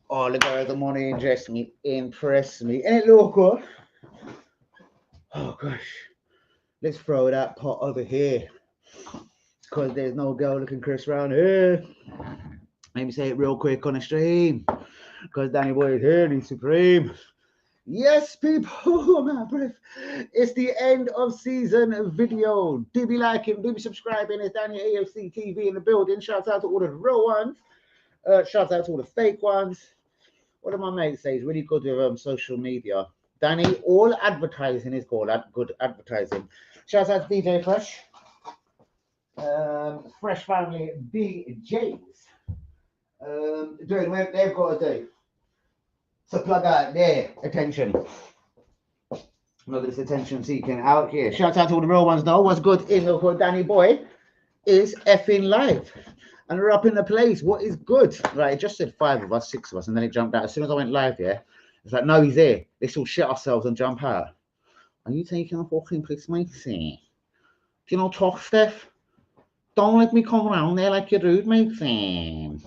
Oh, look at the money interest me, impress me. Ain't it local? Oh gosh. Let's throw that pot over here. Because there's no girl looking Chris round here. Let me say it real quick on the stream. Because Danny Boy is here and he's supreme. Yes, people, oh my breath. It's the end of season video. Do be liking, do be subscribing. It's Danny AFC TV in the building. Shout out to all the real ones. Shout out to all the fake ones. What did my mate say? He's really good with social media. Danny, all advertising is good advertising. Shout out to DJ Fresh. Fresh Family DJs. Doing what they've got to do. So plug out their attention. Look at this attention seeking out here. Shout out to all the real ones though. What's good in local Danny Boy is effing live. And we're up in the place. What is good? Right, it just said 5 of us, 6 of us, and then it jumped out. As soon as I went live, yeah, it's like, no, he's here. Let's all shit ourselves and jump out. Are you taking a fucking piss, matey? Do you know talk, Steph? Don't let me come around there like you're rude, matey.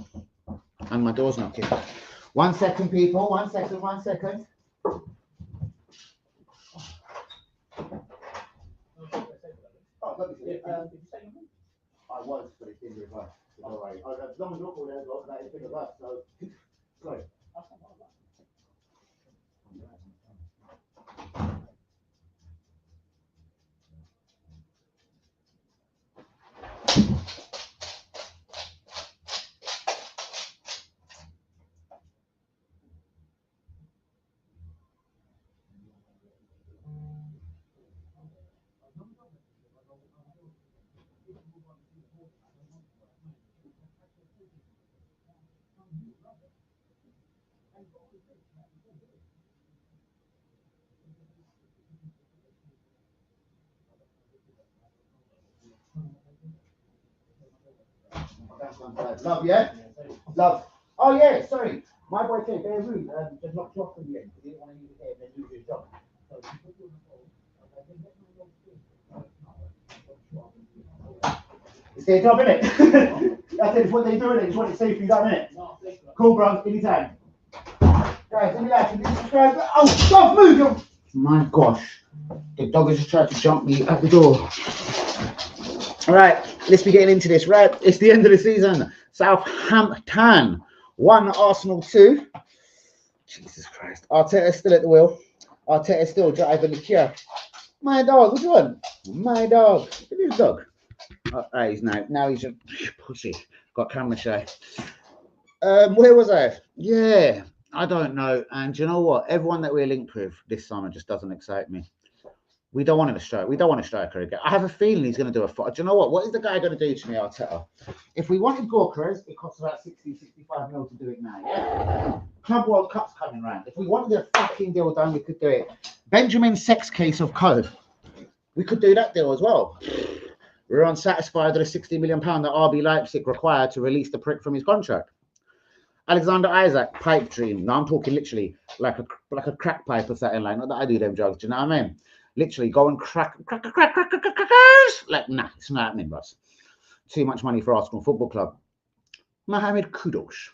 And my door's knocking. 1 second, people. 1 second, 1 second. I was, but it's in reverse. All right. As long as you're all there, that is in reverse. So, sorry. Love, yeah? Love. Oh, yeah, sorry. My boy said, they're rude. Just locked you off in the end. He didn't want to use it and then lose his job. It's their job, innit? That's it, it's what they do, innit? It's what it's safely done, innit? Cool, bro, anytime. Guys, let me like, can you subscribe? Oh, dog, move! My gosh. The dog has just tried to jump me at the door. All right, let's be getting into this. Right, it's the end of the season. Southampton 1, Arsenal 2. Jesus Christ. Arteta's still at the wheel. Arteta's still driving the car. My dog, which one? My dog. Look at this dog. Oh, he's now he's a pussy. Got camera shy. Where was I? Yeah, I don't know. And you know what? Everyone that we're linked with this summer just doesn't excite me. We don't want a striker. We don't want a striker again. I have a feeling he's going to do a fight. Do you know what? What is the guy going to do to me, Arteta? If we wanted Gorkers, it costs about 60, 65 mil to do it now. Yeah? Club World Cup's coming round. If we wanted a fucking deal done, we could do it. Benjamin Sex case of code. We could do that deal as well. We're unsatisfied with the £60 million that RB Leipzig required to release the prick from his contract. Alexander Isaac, pipe dream. Now I'm talking literally like a crack pipe or something like. Not that I do them drugs. Do you know what I mean? Literally go and crack. Like, nah, it's not happening, bros. Too much money for Arsenal Football Club. Mohamed Kudus.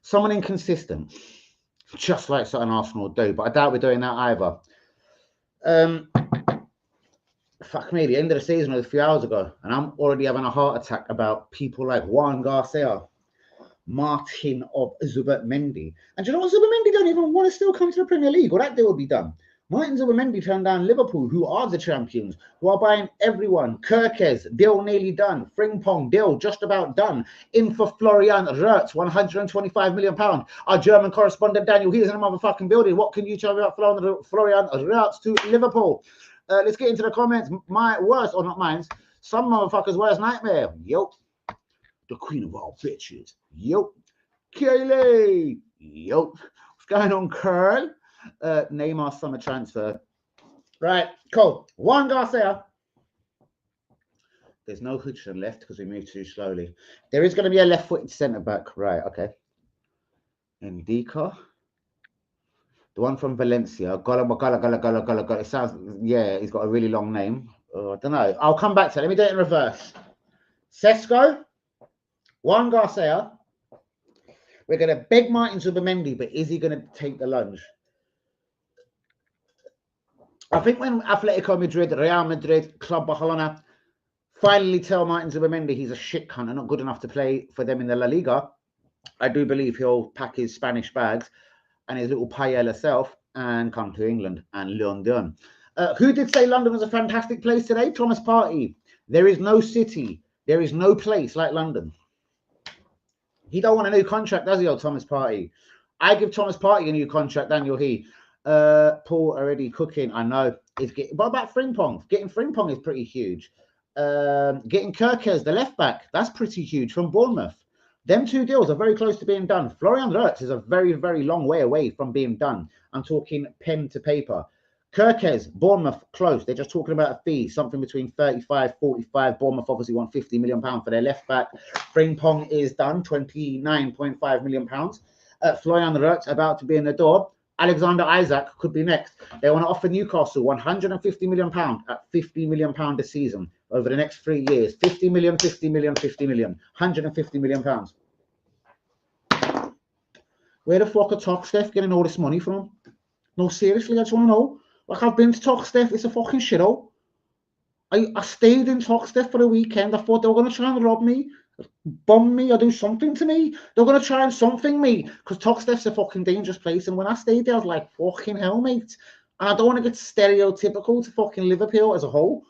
Someone inconsistent. Just like something Arsenal do, but I doubt we're doing that either. Fuck me, the end of the season was a few hours ago, and I'm already having a heart attack about people like Juan Garcia, Martin of Zubimendi. And do you know what? Zubimendi don't even want to still come to the Premier League, or that deal will be done. Martin Zubimendi turned down Liverpool, who are the champions, who are buying everyone. Kirkes, deal nearly done. Frimpong, deal just about done. In for Florian Wirtz, £125 million. Our German correspondent, Daniel, he's in a motherfucking building. What can you tell me about Florian Wirtz to Liverpool? Let's get into the comments. My worst, or not mine, some motherfuckers' worst nightmare. Yup. The queen of all bitches. Yup. Kaylee. Yup. What's going on, Curl? Neymar summer transfer. Right, cool. Juan Garcia. There's no Hudson left because we moved too slowly. There is going to be a left-footed centre back. Right, okay. Ndika. The one from Valencia. Gala. It sounds, yeah, he's got a really long name. I don't know. I'll come back to it. Let me do it in reverse. Sesko. Juan Garcia. We're going to beg Martin Zubimendi, but is he going to take the lunge? I think when Atletico Madrid, Real Madrid, Club Barcelona finally tell Martin Zubimendi he's a shit cunt and not good enough to play for them in the La Liga, I do believe he'll pack his Spanish bags and his little paella self and come to England and London. Who did say London was a fantastic place today? Thomas Partey. There is no city, there is no place like London. He don't want a new contract, does he, old Thomas Partey? I give Thomas Partey a new contract, Daniel He. Paul already cooking, I know. What about Frimpong? Getting Frimpong is pretty huge. Getting Kerkez, the left back, that's pretty huge from Bournemouth. Them two deals are very close to being done. Florian Wirtz is a very, very long way away from being done. I'm talking pen to paper. Kerkez, Bournemouth, close. They're just talking about a fee, something between 35, 45. Bournemouth obviously want £50 million for their left back. Frimpong is done, £29.5 million. Florian Wirtz about to be in the door. Alexander Isak could be next. They want to offer Newcastle £150 million at £50 million a season over the next 3 years. 50 million, 50 million, 50 million. £150 million. Where the fuck are Toxteth getting all this money from? No, seriously, I just want to know. Like, I've been to Toxteth. It's a fucking shithole. I stayed in Toxteth for the weekend. I thought they were going to try and rob me, bomb me, or do something to me. They're going to try and something me, because Toxteth's a fucking dangerous place. And when I stayed there, I was like, fucking hell, mate. And I don't want to get stereotypical to fucking Liverpool as a whole,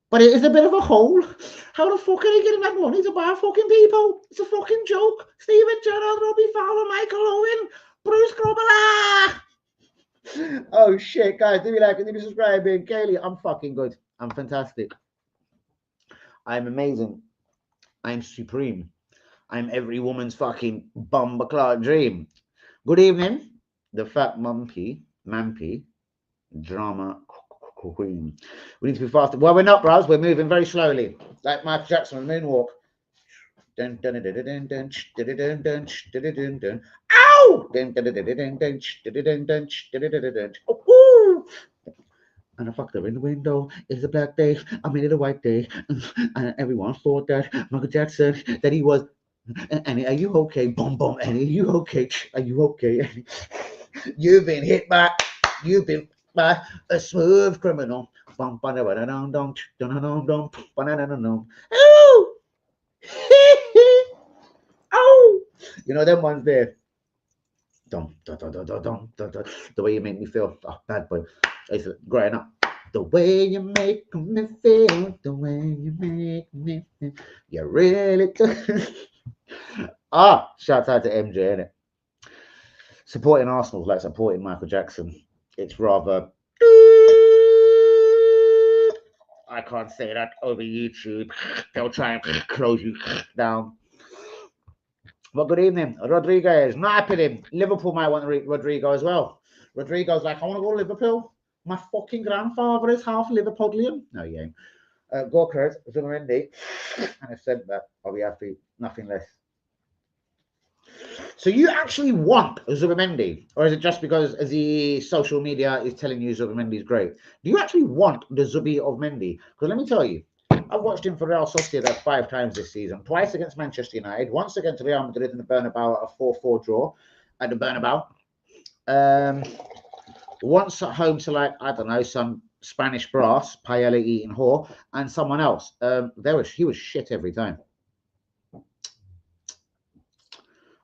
but it is a bit of a hole. How the fuck are they getting that money to buy fucking people? It's a fucking joke. Steven Gerrard, Robbie Fowler, Michael Owen, Bruce Grobbelaar. Oh shit, guys, do me like and do me subscribing. Kaylee, I'm fucking good. I'm fantastic. I'm amazing. I'm supreme. I'm every woman's fucking bumba dream. Good evening, the fat mampy, drama queen. We need to be faster. Well, we're not, bros. We're moving very slowly, like Michael Jackson on the moonwalk. Dun, dun, dun, dun, dun, dun, dun, dun, dun, dun, dun, dun. Ow! Dun, dun, dun, dun, dun, dun, dun, dun, dun, dun, dun, dun. Oh, and I fucked her in the window. It's a black day. I made it a white day. And everyone thought that Michael Jackson, that he was. Annie, are you okay? Boom, boom. Annie, are you okay? Are you okay, Annie? You've been hit by a smooth criminal. Oh! Oh! You know them ones there. The way you make me feel. Oh, bad boy. I said, growing up. The way you make me feel. The way you make me feel. You really do. Shout out to MJ, innit? Supporting Arsenal is like supporting Michael Jackson. It's rather. I can't say that over YouTube. They'll try and close you down. Well, good evening, Rodriguez. Not happy. Liverpool might want Rodrigo as well. Rodrigo's like, I want to go to Liverpool. My fucking grandfather is half Liverpudlian. No, he ain't. Go Kurt, Zubimendi. And I said that I'll be happy, nothing less. So you actually want Zubimendi, or is it just because the social media is telling you Zubimendi is great? Do you actually want the Zubi of Mendy? Because let me tell you, I've watched him for Real Sociedad 5 times this season. Twice against Manchester United, once against Real Madrid in the Bernabeu at a 4-4 draw at the Bernabeu. Once at home to, like, I don't know, some Spanish brass, paella eating whore, and someone else. He was shit every time.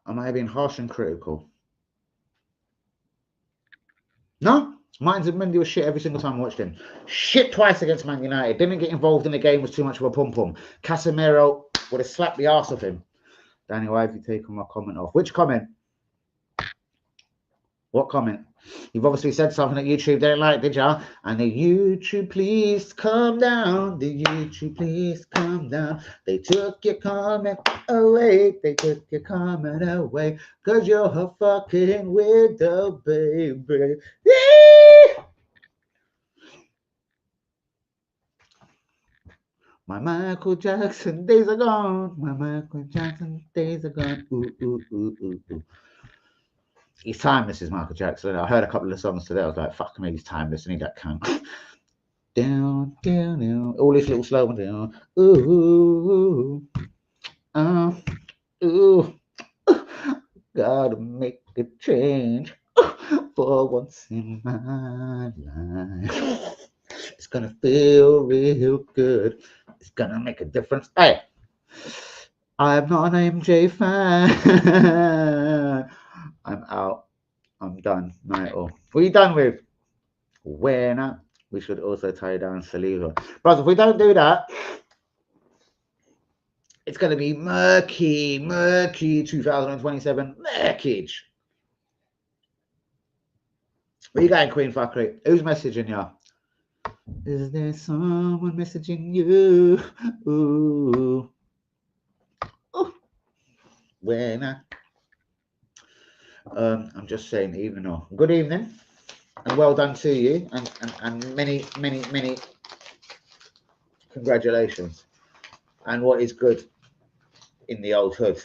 Am I being harsh and critical? No, Martin Zubimendi was shit every single time I watched him. Shit twice against Man United. Didn't get involved in the game, was too much of a pum-pum. Casemiro would have slapped the arse of him. Danny, why have you taken my comment off? Which comment? What comment? You've obviously said something that YouTube didn't like, did ya? And the YouTube, please come down. The YouTube, please come down. They took your comment away. They took your comment away. Cause you're a fucking widow, baby. My Michael Jackson days are gone. My Michael Jackson days are gone. Ooh, ooh, ooh, ooh, ooh. He's timeless, is Michael Jackson. I heard a couple of songs today. I was like, fuck me, he's timeless. I need that cunt. Down, down, down. All this little slow one down. Ooh, ooh. gotta make a change for once in my life. It's gonna feel real good. It's gonna make a difference. Hey, I'm not an MJ fan. I'm out. I'm done. Night all. What are you done with? When we should also tie down Saliba. But if we don't do that, it's going to be murky 2027 murkage. Where you going, Queen Fuckery? Who's messaging you? Is there someone messaging you? Ooh. Ooh. When I'm just saying, even though. Good evening, and well done to you, and many congratulations. And what is good in the old hood?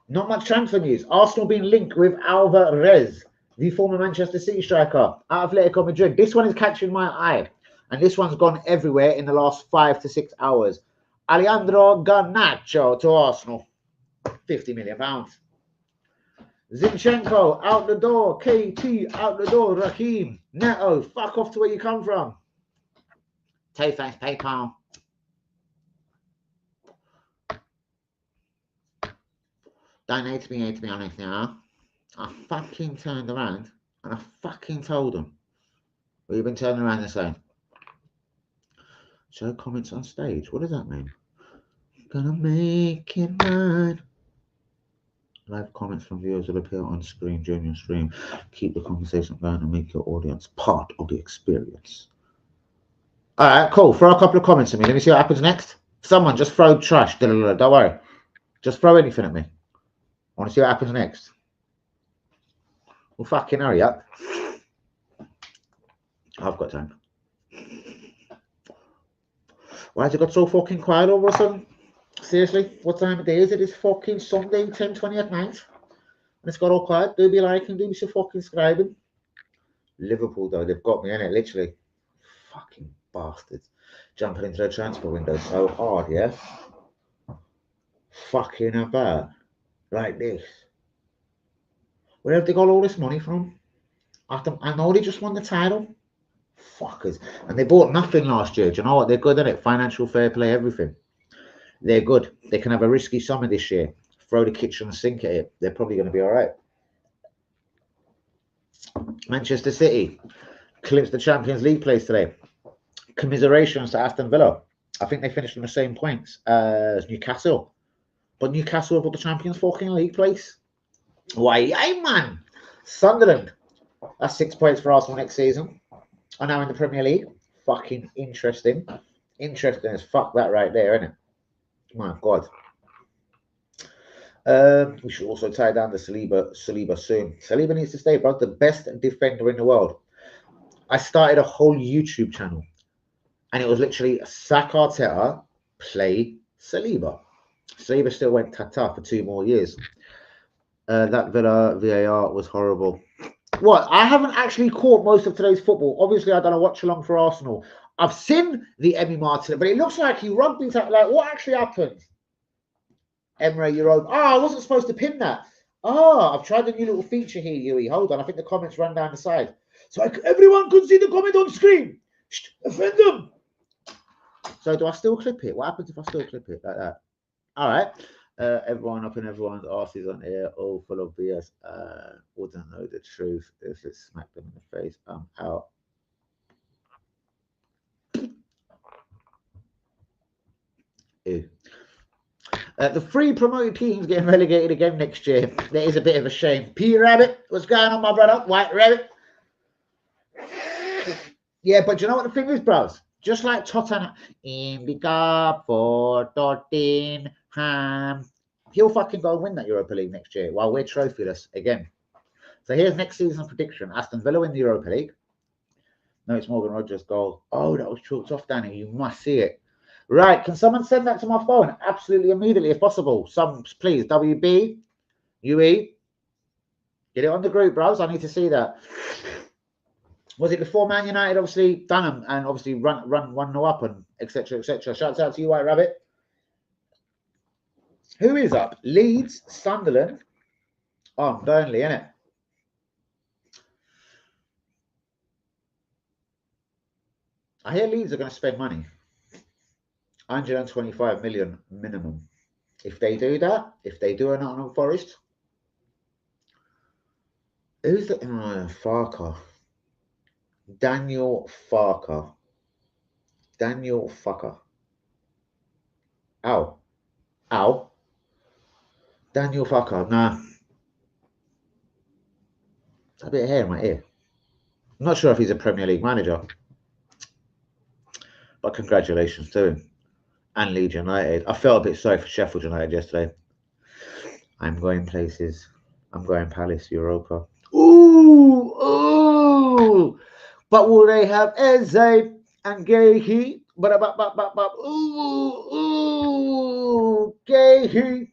Not much transfer news. Arsenal being linked with Alvarez, the former Manchester City striker, at Atletico Madrid. This one is catching my eye, and this one's gone everywhere in the last 5 to 6 hours. Alejandro Garnacho to Arsenal, £50 million. Zinchenko out the door, KT out the door, Raheem, Neto, fuck off to where you come from. Tay thanks, PayPal. Don't need to be honest now. I fucking turned around and I fucking told them. We've been turning around and saying, show comments on stage. What does that mean? Gonna make it mine. Live comments from viewers will appear on screen during your stream. Keep the conversation going and make your audience part of the experience. All right, cool. Throw a couple of comments at me. Let me see what happens next. Someone just throw trash. Don't worry. Just throw anything at me. I want to see what happens next. Well, fucking hurry up. I've got time. Why has it got so fucking quiet all of a sudden? Seriously, what time of day is it? It's fucking Sunday, 10:20 at night. And it's got all quiet. Do be liking, do be so fucking subscribing. Liverpool, though, they've got me in it, literally. Fucking bastards. Jumping into the transfer window so hard, yeah? Fucking about. Like this. Where have they got all this money from? I know they just won the title. Fuckers. And they bought nothing last year. Do you know what? They're good at it. Financial fair play, everything. They're good. They can have a risky summer this year. Throw the kitchen sink at it. They're probably going to be all right. Manchester City clinched the Champions League place today. Commiserations to Aston Villa. I think they finished on the same points as Newcastle. But Newcastle have got the Champions fucking League place. Why, hey man. Sunderland. That's 6 points for Arsenal next season. Are now in the Premier League. Fucking interesting. Interesting as fuck that right there, isn't it? My God. We should also tie down the Saliba soon. Saliba needs to stay, bro. The best defender in the world. I started a whole YouTube channel. And it was literally sack Arteta, play Saliba. Saliba still went ta-ta for 2 more years. That Villa VAR was horrible. What? I haven't actually caught most of today's football. Obviously, I done a watch along for Arsenal. I've seen the Emi Martin, but it looks like he rubbed his hand. Like, what actually happened? Emre Euro. I wasn't supposed to pin that. I've tried a new little feature here, Yui. Hold on. I think the comments run down the side. So everyone could see the comment on screen. Shh, offend them. So do I still clip it? What happens if I still clip it like that? All right. Everyone up in everyone's asses on here, all full of BS. Wouldn't know the truth if it smacked them in the face. I'm out. Ew. The 3 promoted teams getting relegated again next year. That is a bit of a shame. P Rabbit, what's going on, my brother? White Rabbit. Yeah, but you know what the thing is, bros? Just like Tottenham, Indica for Tottenham. He'll fucking go and win that Europa League next year while we're trophyless again. So here's next season's prediction. Aston Villa win the Europa League. No, it's Morgan Rogers' goal. Oh, that was chalked off, Danny. You must see it. Right, can someone send that to my phone? Absolutely immediately if possible. Some, please, WB, UE. Get it on the group, bros. I need to see that. Was it before Man United obviously done them and obviously run 1-0 up and etc. etc. Shouts out to you, White Rabbit. Who is up? Leeds, Sunderland, Oh, Burnley, innit? I hear Leeds are going to spend money. 125 million minimum. If they do that, if they do a Nottingham Forest, who's the Farker? Daniel Farker. Daniel Fucker. Ow. Ow. Daniel Fucker. Nah. It's a bit of hair in my ear. I'm not sure if he's a Premier League manager. But congratulations to him. And Leeds United. I felt a bit sorry for Sheffield United yesterday. I'm going places. I'm going Palace, Europa. Ooh, ooh. But will they have Eze and Gahey? Ooh, ooh, Gahey.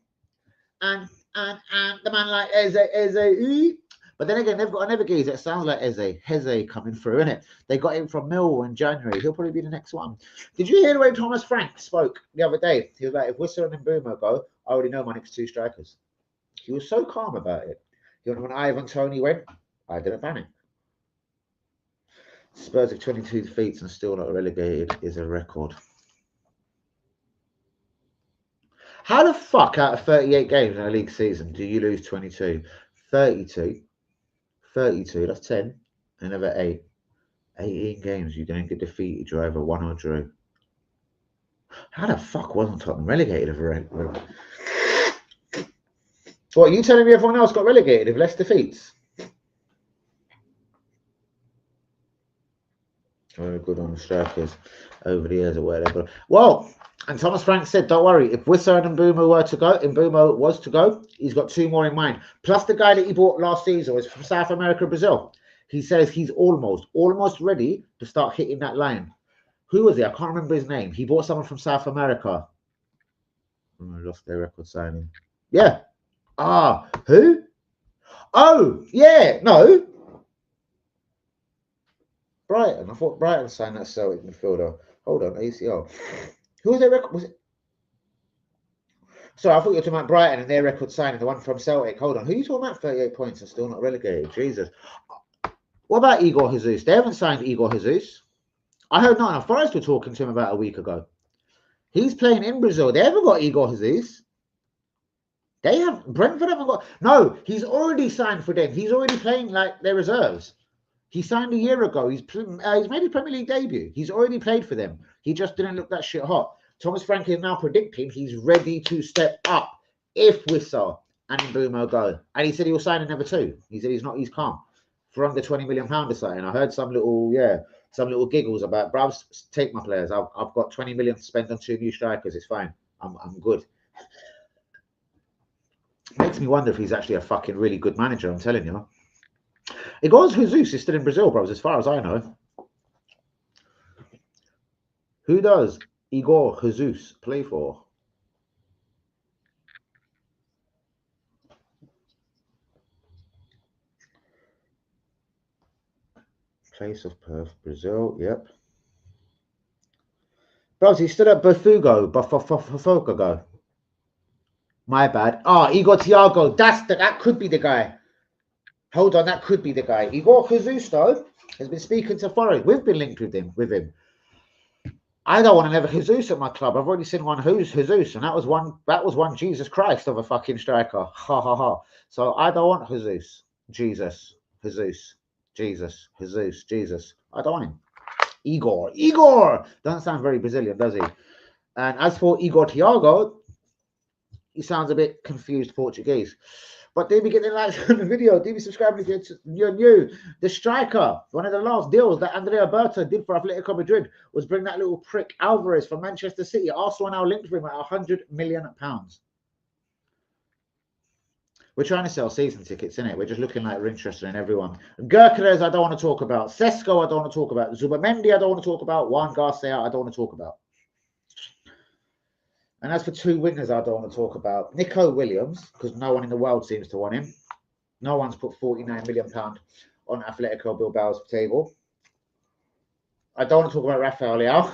And the man like Eze. But then again, they've got another geezer that sounds like Heze coming through, innit? They got him from Millwall in January. He'll probably be the next one. Did you hear the way Thomas Frank spoke the other day? He was like, if Wissa and Mbeumo go, I already know my next two strikers. He was so calm about it. When Ivan Toney went, I didn't panic. Spurs have 22 defeats and still not relegated is a record. How the fuck out of 38 games in a league season do you lose 22? 32, that's 10, another 8. 18 games you don't get defeated, you either won or drew. How the fuck wasn't Tottenham relegated? What, are you telling me everyone else got relegated with less defeats? Very good on the strikers over the years or whatever. Well, and Thomas Frank said, don't worry, if Wissa and Mbeumo was to go, he's got 2 more in mind. Plus the guy that he bought last season was from South America, Brazil. He says he's almost ready to start hitting that line. Who was he? I can't remember his name. He bought someone from South America. Oh, I lost their record signing. Yeah. Ah, who? Oh, yeah, no. Brighton. I thought Brighton signed that Celtic midfielder. Hold on, ACL. Who was their record? Was it? Sorry, I thought you were talking about Brighton and their record signing, the one from Celtic. Hold on, who are you talking about? 38 points and still not relegated. Jesus. What about Igor Jesus? They haven't signed Igor Jesus. I heard Nottingham Forest were talking to him about a week ago. He's playing in Brazil. They haven't got Igor Jesus. They have. Brentford haven't got. No, he's already signed for them. He's already playing like their reserves. He signed a year ago. He's made his Premier League debut. He's already played for them. He just didn't look that shit hot. Thomas Frank is now predicting he's ready to step up if Wissa and Mbeumo go. And he said he will sign another 2. He said he's calm for under £20 million or something. I heard some little giggles about, bruvs, take my players. I've got 20 million to spend on 2 new strikers. It's fine. I'm good. Makes me wonder if he's actually a fucking really good manager. I'm telling you. Igor Jesus is still in Brazil, bros, as far as I know. Who does Igor Jesus play for? Place of birth, Brazil, yep. Bros, he's still at Botafogo. My bad. Ah, Igor Thiago. That could be the guy. Hold on, that could be the guy. Igor Jesus, though, has been speaking to Forest. We've been linked with him. I don't want another Jesus at my club. I've already seen one who's Jesus, and that was one Jesus Christ of a fucking striker. Ha ha ha. So I don't want Jesus. I don't want him. Igor. Doesn't sound very Brazilian, does he? And as for Igor Thiago, he sounds a bit confused Portuguese. But do be getting likes on the video. Do be subscribing if you're new. The striker, one of the last deals that Andrea Berta did for Atletico Madrid was bring that little prick Alvarez from Manchester City. Arsenal now linked for him at £100 million. We're trying to sell season tickets, innit? We're just looking like we're interested in everyone. Gyökeres, I don't want to talk about. Sesko, I don't want to talk about. Zubamendi, I don't want to talk about. Juan Garcia, I don't want to talk about. And as for 2 wingers, I don't want to talk about. Nico Williams, because no one in the world seems to want him. No one's put £49 million on Atletico Bilbao's table. I don't want to talk about Rafael Leao.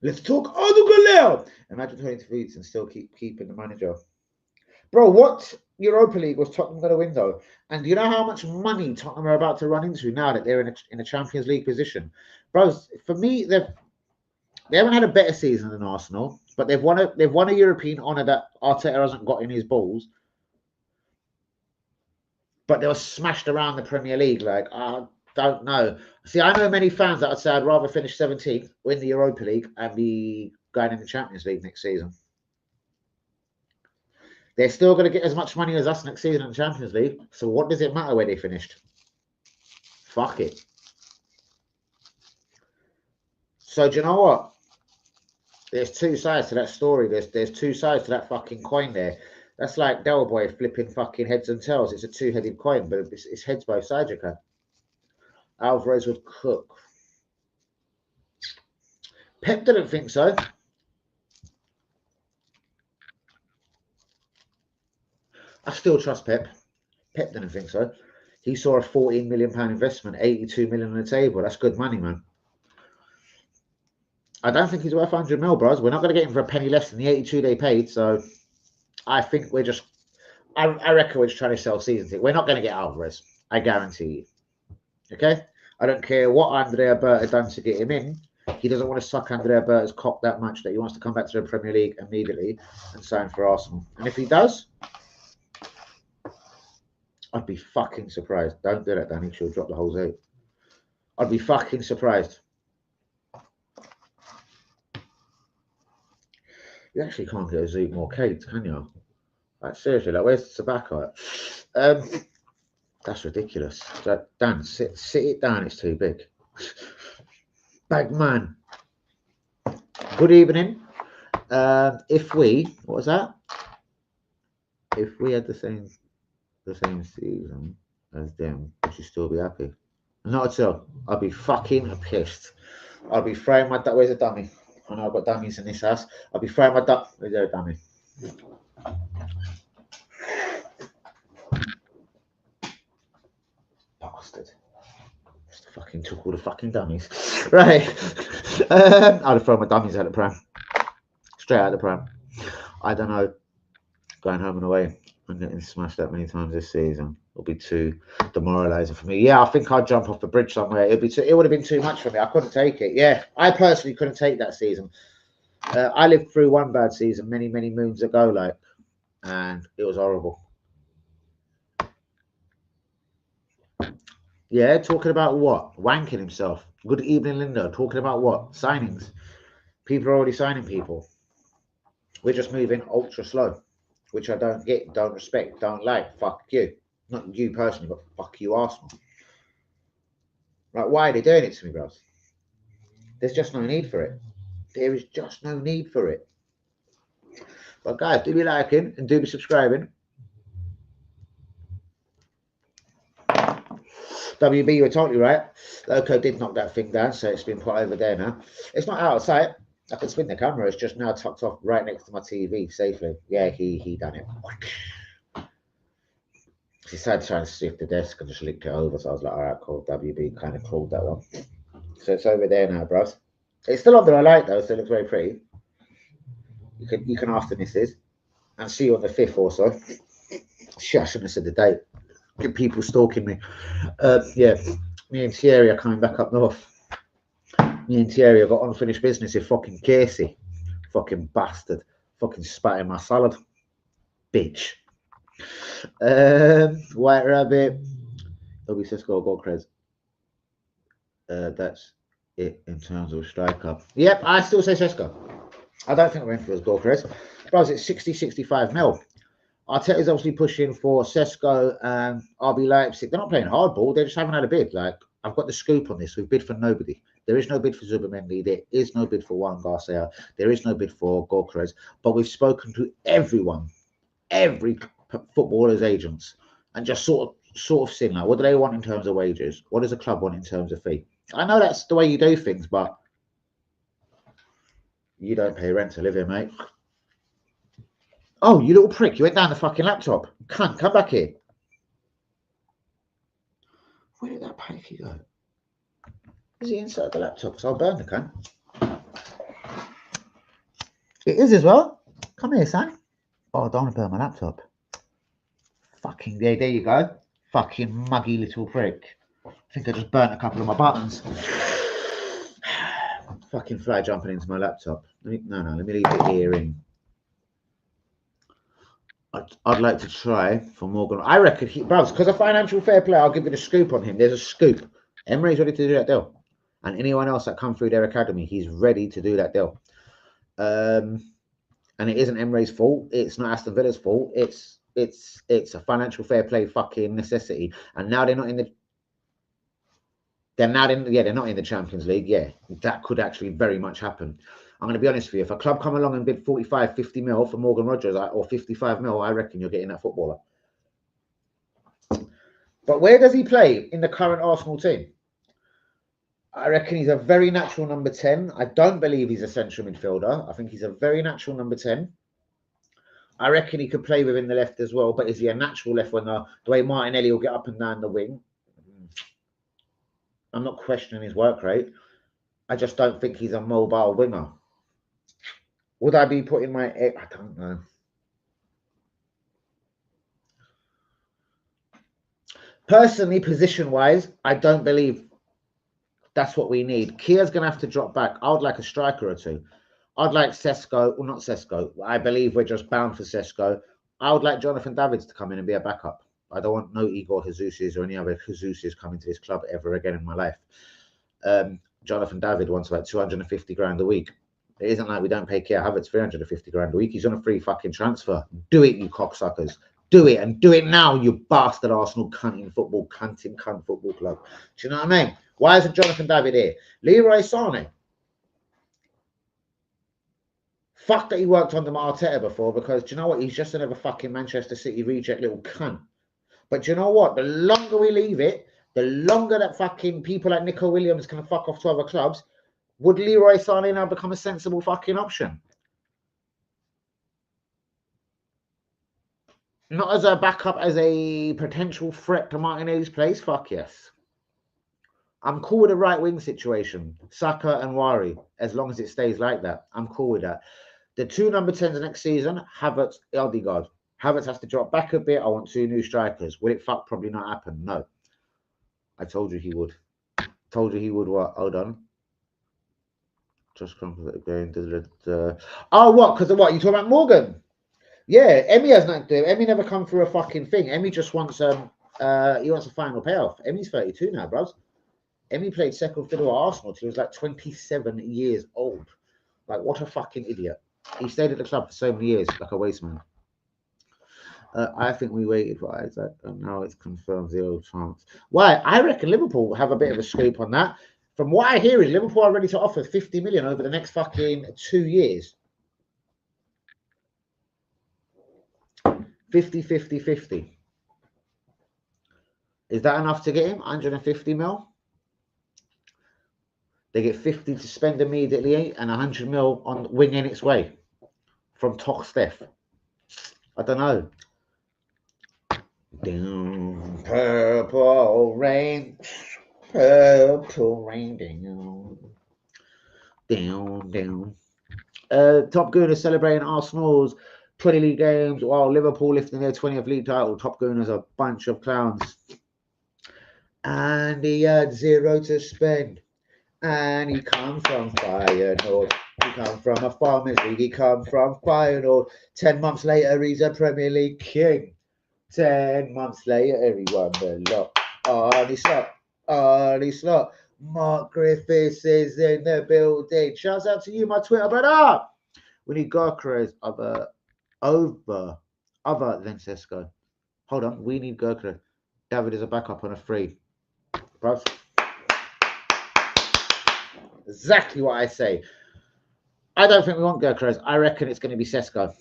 Let's talk Odu Galeo. Imagine 20 defeats and still keeping the manager. Bro, what Europa League was Tottenham going to win though? And do you know how much money Tottenham are about to run into now that they're in a Champions League position? Bro, for me, they haven't had a better season than Arsenal, but they've won a European honour that Arteta hasn't got in his balls. But they were smashed around the Premier League. Like, I don't know. See, I know many fans that would say I'd rather finish 17th, win the Europa League, and be going in the Champions League next season. They're still going to get as much money as us next season in the Champions League. So what does it matter where they finished? Fuck it. So do you know what? There's two sides to that story. There's two sides to that fucking coin there. That's like Del Boy flipping fucking heads and tails. It's a two-headed coin, but it's heads both sides, you can. Alvarez would cook. Pep didn't think so. I still trust Pep. Pep didn't think so. He saw a £14 million investment, 82 million on the table. That's good money, man. I don't think he's worth 100 mil, bros. We're not going to get him for a penny less than the 82 they paid. So I think we're just, I reckon we're just trying to sell season tickets. We're not going to get Alvarez. I guarantee you. Okay? I don't care what Andrea Berta done to get him in. He doesn't want to suck Andrea Berta's cock that much that he wants to come back to the Premier League immediately and sign for Arsenal. And if he does, I'd be fucking surprised. Don't do that, Danny. She'll drop the whole Zoot. I'd be fucking surprised. You actually can't get a Zoot more caked, can you? Like, seriously, like, where's the tobacco at? That's ridiculous. Dan, sit it down. It's too big. Bagman. Good evening. If we, what was that? If we had the same season as them, would you still be happy? Not at all. I'd be fucking pissed. I'd be throwing my where's a dummy? I know I've got dummies in this house. I'd be throwing my where's there a dummy? Bastard. Just fucking took all the fucking dummies. Right. I'd have thrown my dummies out the pram. Straight out the pram. I don't know. Going home and away and getting smashed that many times this season will be too demoralising for me. Yeah, I think I'd jump off the bridge somewhere. It would have been too much for me. I couldn't take it. Yeah, I personally couldn't take that season. I lived through one bad season many moons ago, like, and it was horrible. Yeah, talking about what? Wanking himself. Good evening, Linda. Talking about what? Signings. People are already signing people. We're just moving ultra slow, which I don't get, don't respect, don't like. Fuck you. Not you personally, but fuck you, Arsenal. Like, why are they doing it to me, bros? There's just no need for it. There is just no need for it. But guys, do be liking and do be subscribing. WB, you were totally right. Loco did knock that thing down, so it's been put over there now. It's not out of sight. I can spin the camera. It's just now tucked off right next to my TV safely. Yeah, he done it. He started trying to sniff the desk and just licked it over. So I was like, all right, cool. WB kind of called that one. So it's over there now, bros. It's still under a light though, so it looks very pretty. You can ask the missus and see you on the 5th or so. Shit, I shouldn't have said the date. Get people stalking me. Yeah, me and Thierry are coming back up north. Me and Thierry have got unfinished business with fucking Casey. Fucking bastard. Fucking spat in my salad. Bitch. White Rabbit. Obi Sesko, Goldcrest. That's it in terms of striker. Yep, I still say Sesko. I don't think we're in for his Goldcrest. But it's 60-65 mil. Arteta's obviously pushing for Sesko and RB Leipzig. They're not playing hardball. They just haven't had a bid. Like, I've got the scoop on this. We've bid for nobody. There is no bid for Zubimendi. There is no bid for Juan Garcia. There is no bid for Goldcrest. But we've spoken to everyone, every footballer's agents, and just sort of seen like, what do they want in terms of wages? What does the club want in terms of fee? I know that's the way you do things, but you don't pay rent to live here, mate. Oh, you little prick. You went down the fucking laptop. Cunt, come back here. Where did that pikey go? Is he inside the laptop? Because I'll burn the cunt. It is as well. Come here, son. Oh, I don't want to burn my laptop. Fucking there you go. Fucking muggy little prick. I think I just burnt a couple of my buttons. Fucking fly jumping into my laptop. Let me leave the earring. I'd like to try for Morgan. I reckon because of financial fair play, I'll give you the scoop on him. There's a scoop. Emery's ready to do that deal. And anyone else that come through their academy, he's ready to do that deal. And it isn't Emery's fault. It's not Aston Villa's fault. It's a financial fair play fucking necessity. And now they're not in the they're not in the Champions League. Yeah, that could actually very much happen. I'm going to be honest with you. If a club come along and bid 45, 50 mil for Morgan Rogers or 55 mil, I reckon you're getting that footballer. But where does he play in the current Arsenal team? I reckon he's a very natural number 10. I don't believe he's a central midfielder. I think he's a very natural number 10. I reckon he could play within the left as well. But is he a natural left winger? The way Martinelli will get up and down the wing. I'm not questioning his work rate. I just don't think he's a mobile winger. Would I be putting my... I don't know. Personally, position-wise, I don't believe that's what we need. Kia's going to have to drop back. I would like a striker or two. I'd like Sesko. Well, not Sesko. I believe we're just bound for Sesko. I would like Jonathan Davids to come in and be a backup. I don't want no Igor Jesuses or any other Jesuses coming to this club ever again in my life. Jonathan David wants about 250 grand a week. It isn't like we don't pay Kia Havertz 350 grand a week. He's on a free fucking transfer. Do it, you cocksuckers. Do it, and do it now, you bastard Arsenal cunting cunt football club. Do you know what I mean? Why isn't Jonathan David here? Leroy Sané. Fuck that he worked under Arteta before, because do you know what? He's just another fucking Manchester City reject little cunt. But do you know what? The longer we leave it, the longer that fucking people like Nico Williams can fuck off to other clubs. Would Leroy Sané now become a sensible fucking option? Not as a backup, as a potential threat to Martinelli's place? Fuck yes. I'm cool with the right wing situation. Saka and Wari, as long as it stays like that. I'm cool with that. The two number 10s next season, Havertz, Odegaard. Havertz has to drop back a bit. I want two new strikers. Will it probably not happen? No. I told you he would. Told you he would what? Hold on. Just come again. Oh, what? Because of what? You talking about Morgan? Yeah, Emmy has nothing to do. Emmy never come through a fucking thing. Emmy just wants he wants a final payoff. Emmy's 32 now, bros. Emmy played second fiddle at Arsenal till he was like 27 years old. Like, what a fucking idiot. He stayed at the club for so many years, like a waste man. I think we waited for Isaac, and now it's confirmed 0 chance. Why? I reckon Liverpool have a bit of a scoop on that. From what I hear is Liverpool are ready to offer 50 million over the next fucking 2 years. 50. Is that enough to get him? 150 mil? They get 50 to spend immediately and 100 mil on winging its way from Toch Steph. I don't know. Down, purple rain down. Top Gooners celebrating Arsenal's 20 league games while Liverpool lifting their 20th league title. Top Gooners are a bunch of clowns. And he had 0 to spend. And he come from Feyenoord. He come from a Farmers League. He come from Feyenoord. 10 months later, he's a Premier League king. 10 months later, he won the lot. Arnie Slot. Mark Griffiths is in the building. Shouts out to you, my Twitter brother. We need Gyökeres other than Sesko. Hold on, we need Gyökeres. David is a backup on a free. Bro. Exactly what I say. I don't think we want Gyökeres. I reckon it's going to be Sesko.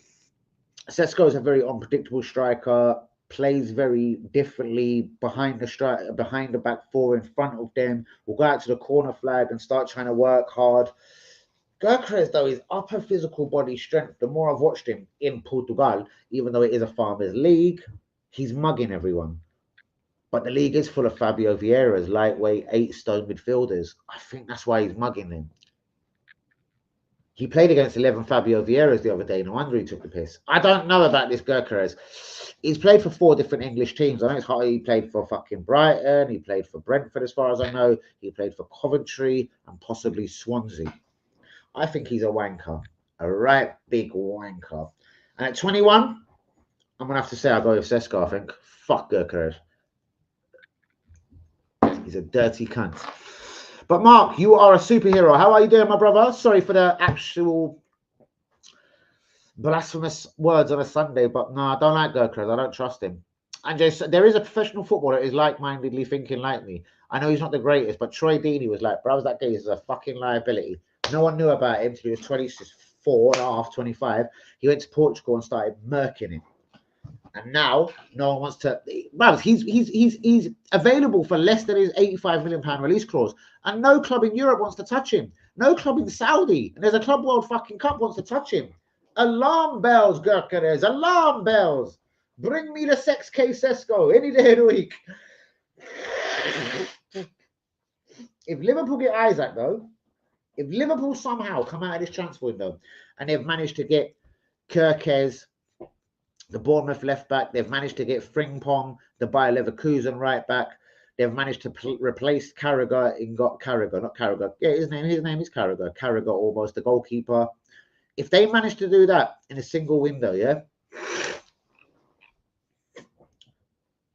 Sesko is a very unpredictable striker. Plays very differently behind the back four, in front of them. Will go out to the corner flag and start trying to work hard. Gyökeres, though, his upper physical body strength, the more I've watched him in Portugal, even though it is a Farmers League, he's mugging everyone. But the league is full of Fabio Vieira's lightweight 8-stone midfielders. I think that's why he's mugging them. He played against 11 Fabio Vieiras the other day. No wonder he took the piss. I don't know about this Gyökeres. He's played for 4 different English teams. I know it's hard. He played for fucking Brighton. He played for Brentford, as far as I know. He played for Coventry and possibly Swansea. I think he's a wanker. A right big wanker. And at 21, I'm going to have to say I'll go with Sesko, I think. Fuck Gyökeres. He's a dirty cunt. But Mark, you are a superhero. How are you doing, my brother? Sorry for the actual blasphemous words on a Sunday, but no, I don't like Gyökeres. I don't trust him. And just, there is a professional footballer that is like-mindedly thinking like me. I know he's not the greatest, but Troy Deeney was like, bro, that guy is a fucking liability. No one knew about him until he was 24 and a half, 25. He went to Portugal and started murking it. And now no one wants to. Well, he's available for less than his £85 million release clause, and no club in Europe wants to touch him. No club in Saudi, and there's a Club World fucking Cup wants to touch him. Alarm bells, Gyökeres. Alarm bells. Bring me the Sex K Sesko any day of the week. If Liverpool get Isaac though, if Liverpool somehow come out of this transfer window and they've managed to get Kerkez, the Bournemouth left back, they've managed to get Frimpong, the Bayer Leverkusen right back, they've managed to replace Carragher and got Carragher, not Carragher. Yeah, his name is Carragher. Carragher almost, the goalkeeper. If they manage to do that in a single window, yeah,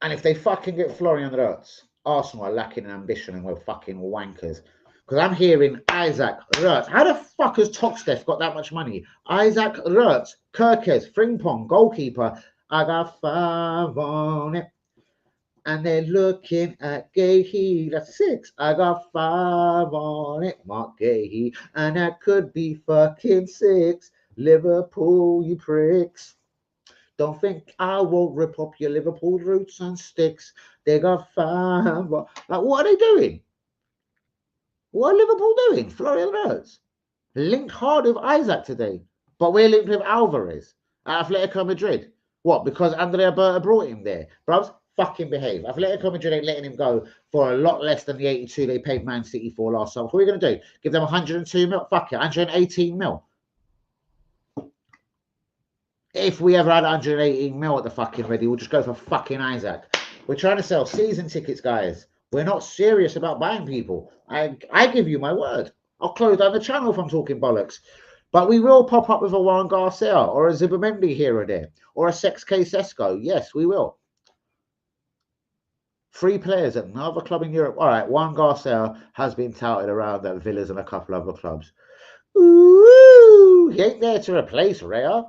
and if they fucking get Florian Wirtz, Arsenal are lacking in ambition and we're fucking wankers. Because I'm hearing Isaac Wirtz. How the fuck has Toxteth got that much money? Isaac Wirtz, Kerkez, Frimpong, goalkeeper. I got 5 on it. And they're looking at Gahey. That's 6. I got 5 on it. Mark Gahey. And that could be fucking 6. Liverpool, you pricks. Don't think I won't rip up your Liverpool roots and sticks. They got 5. Like, what are they doing? What are Liverpool doing? Florian Wirtz linked hard with Isaac today, but we're linked with Alvarez at Atletico Madrid. What? Because Andrea Berta brought him there. Bros, fucking behave. Atletico Madrid ain't letting him go for a lot less than the 82 they paid Man City for last summer. What are you going to do? Give them 102 mil? Fuck it, 118 mil. If we ever had 118 mil at the fucking ready, we'll just go for fucking Isaac. We're trying to sell season tickets, guys. We're not serious about buying people. I give you my word. I'll close down the channel if I'm talking bollocks. But we will pop up with a Juan Garcia or a Zubimendi here or there. Or a Sex K Sesko. Yes, we will. 3 players at another club in Europe. All right, Juan Garcia has been touted around at Villas and a couple other clubs. Ooh, he ain't there to replace Rea.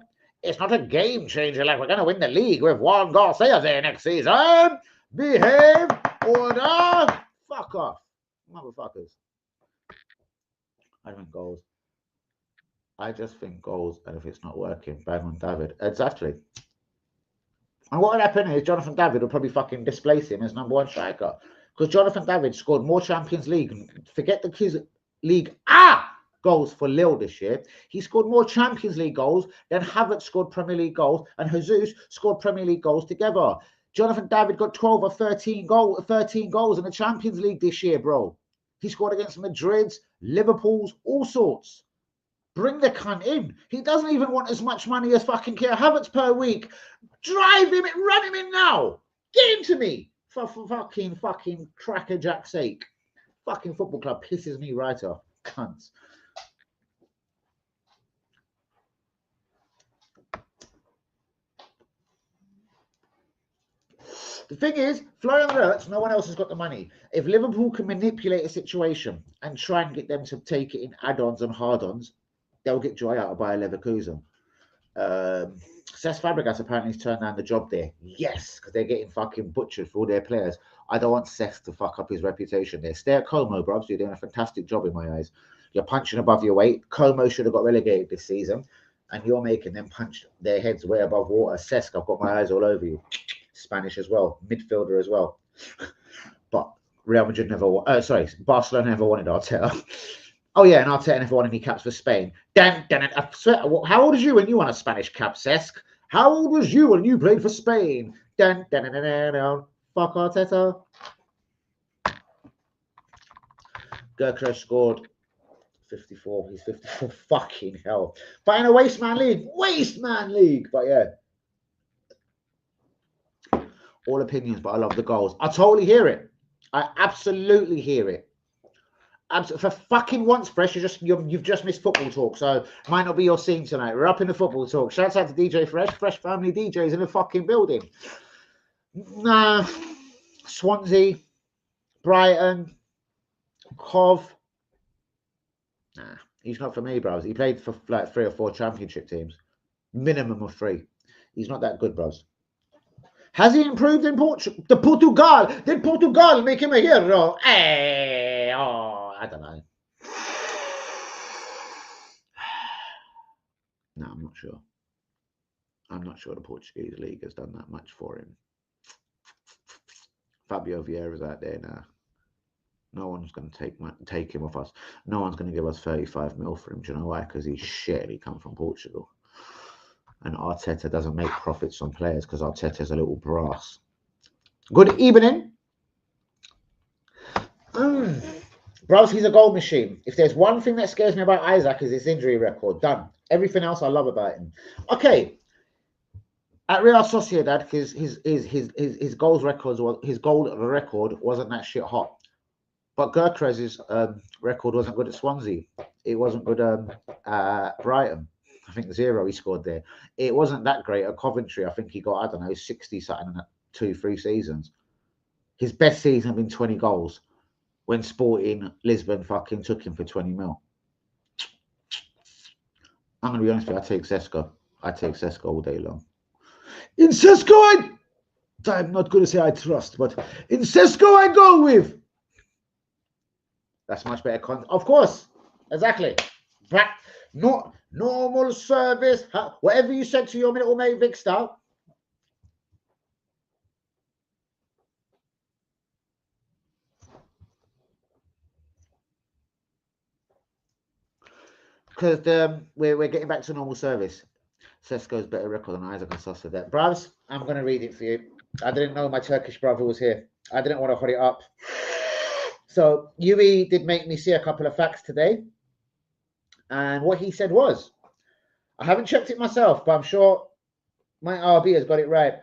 It's not a game changer like we're going to win the league with Juan Garcia there next season. Behave. Order. Fuck off. Motherfuckers. I think goals. I just think goals, and if it's not working, bang on David. Exactly. And what would happen is Jonathan David will probably fucking displace him as number 1 striker. Because Jonathan David scored more Champions League. Forget the Kids League goals for Lille this year. He scored more Champions League goals than Havertz scored Premier League goals and Jesus scored Premier League goals together. Jonathan David got 12 or 13 goals in the Champions League this year, bro. He scored against Madrid's, Liverpool's, all sorts. Bring the cunt in. He doesn't even want as much money as fucking Kai Havertz per week. Drive him, run him in now. Get him to me. For fucking crackerjack's sake. Fucking football club pisses me right off. Cunts. The thing is, Florian Wirtz, no one else has got the money. If Liverpool can manipulate a situation and try and get them to take it in add-ons and hard-ons, they'll get joy out of Bayer Leverkusen. Cesc Fabregas apparently has turned down the job there. Yes, because they're getting fucking butchered for all their players. I don't want Cesc to fuck up his reputation there. Stay at Como, bro. You're doing a fantastic job in my eyes. You're punching above your weight. Como should have got relegated this season, and you're making them punch their heads way above water. Cesc, I've got my eyes all over you. Spanish as well, midfielder as well. But Real Madrid never won. Barcelona never wanted Arteta. Oh yeah, and Arteta never won any caps for Spain. Damn, I swear, how old was you when you won a Spanish cap, Cesc? How old was you when you played for Spain? Fuck Arteta. Gyökeres scored 54. He's 54. Fucking hell. But in a waste man league. But yeah. All opinions, but I love the goals. I totally hear it. I absolutely hear it. For fucking once, Fresh, you've just missed football talk, so might not be your scene tonight. We're up in the football talk. Shouts out to DJ Fresh family DJs in the fucking building. Nah, Swansea, Brighton, Cov. Nah, he's not for me, bros. He played for like 3 or 4 championship teams, minimum of 3. He's not that good, bros. Has he improved in Portugal? Did Portugal make him a hero? I don't know. No, I'm not sure. I'm not sure the Portuguese league has done that much for him. Fabio Vieira's out there now. No one's going to take him off us. No one's going to give us 35 mil for him. Do you know why? Because he's shit. He come from Portugal. And Arteta doesn't make profits on players because Arteta's a little brass. Good evening. Bros, he's a goal machine. If there's one thing that scares me about Isaac is his injury record. Done. Everything else I love about him. Okay. At Real Sociedad, his goal record wasn't that shit hot. But Gyökeres's record wasn't good at Swansea. It wasn't good at Brighton. I think 0 he scored there. It wasn't that great at Coventry. I think he got, I don't know, 60 something in 2-3 seasons. His best season had been 20 goals when Sporting Lisbon fucking took him for 20 mil. I'm going to be honest with you, I take Sesko. I take Sesko all day long. In Sesko, I'm not going to say I trust, but in Sesko I go with. That's much better content. Of course. Exactly. But not normal service. Whatever you said to your little mate Vic Stout. Because we're getting back to normal service. Sesko's better record than Isaac and Sociedad. Bravs, I'm going to read it for you. I didn't know my Turkish brother was here. I didn't want to hold it up. So, Yui did make me see a couple of facts today. And what he said was, I haven't checked it myself, but I'm sure my RB has got it right.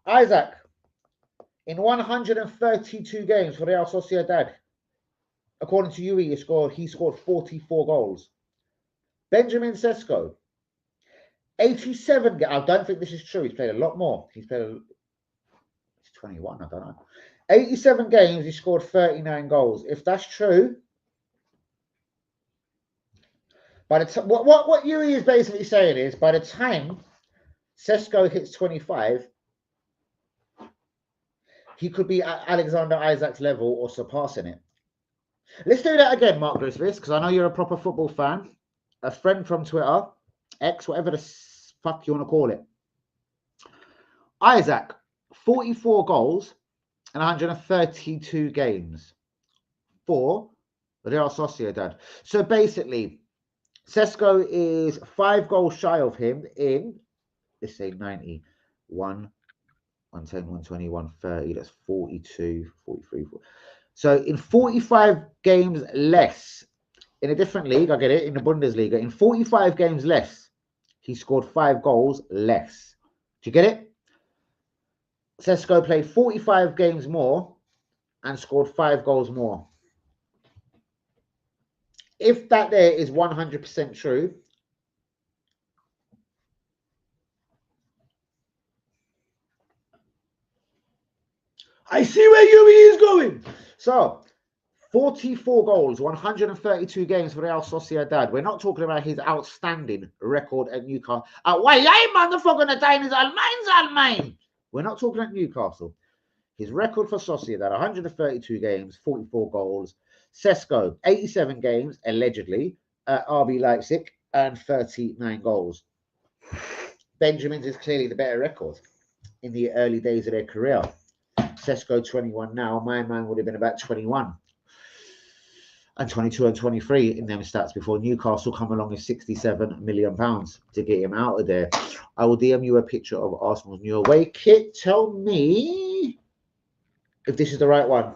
Isaac, in 132 games for Real Sociedad, according to Yui, he scored 44 goals. Benjamin Sesko, 87 games. I don't think this is true. He's played a lot more. He's 21, I don't know. 87 games, he scored 39 goals. If that's true, by the what Yui is basically saying is, by the time Sesko hits 25, he could be at Alexander Isak's level or surpassing it. Let's do that again, Mark Griffiths, because I know you're a proper football fan. A friend from Twitter, X, whatever the fuck you want to call it. Isaac, 44 goals and 132 games for Real Sociedad. So basically, Sesko is 5 goals shy of him in, let's say 90, 110, 120, 130, that's 42, 43. 40. So in 45 games less, in a different league, I get it, in the Bundesliga, in 45 games less, he scored 5 goals less. Do you get it? Sesko played 45 games more and scored 5 goals more. If that there is 100% true, I see where Yui is going. So, 44 goals, 132 games for Real Sociedad. We're not talking about his outstanding record at Newcastle. Why, motherfucker, the time is all mine. We're not talking at Newcastle. His record for Sociedad, 132 games, 44 goals. Sesko, 87 games, allegedly, at RB Leipzig, and 39 goals. Benjamin's is clearly the better record in the early days of their career. Sesko, 21 now. My man would have been about 21. And 22 and 23 in them stats before Newcastle come along with £67 million to get him out of there. I will DM you a picture of Arsenal's new away kit. Tell me if this is the right one.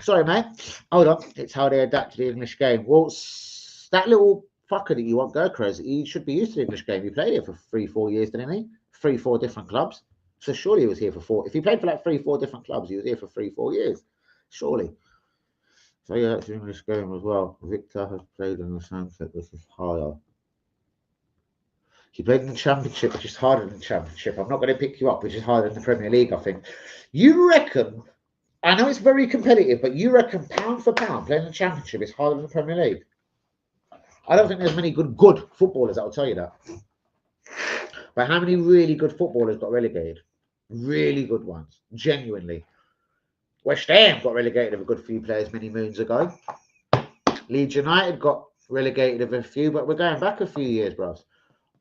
Sorry, mate. Hold on. It's how they adapt to the English game. Well, that little fucker that you want, Gokras, he should be used to the English game. He played here for 3-4 years, didn't he? 3-4 different clubs. So surely he was here for 4. If he played for like 3-4 different clubs, he was here for 3-4 years. Surely. So yeah, that's the English game as well. Victor has played in the Sunset. This is higher. He played in the Championship, which is harder than the Championship. I'm not going to pick you up, which is harder than the Premier League, I think. You reckon, I know it's very competitive, but you reckon pound for pound, playing the Championship is harder than the Premier League? I don't think there's many good footballers, I'll tell you that. But how many really good footballers got relegated? Really good ones, genuinely. West Ham got relegated with a good few players many moons ago. Leeds United got relegated with a few, but we're going back a few years, bros.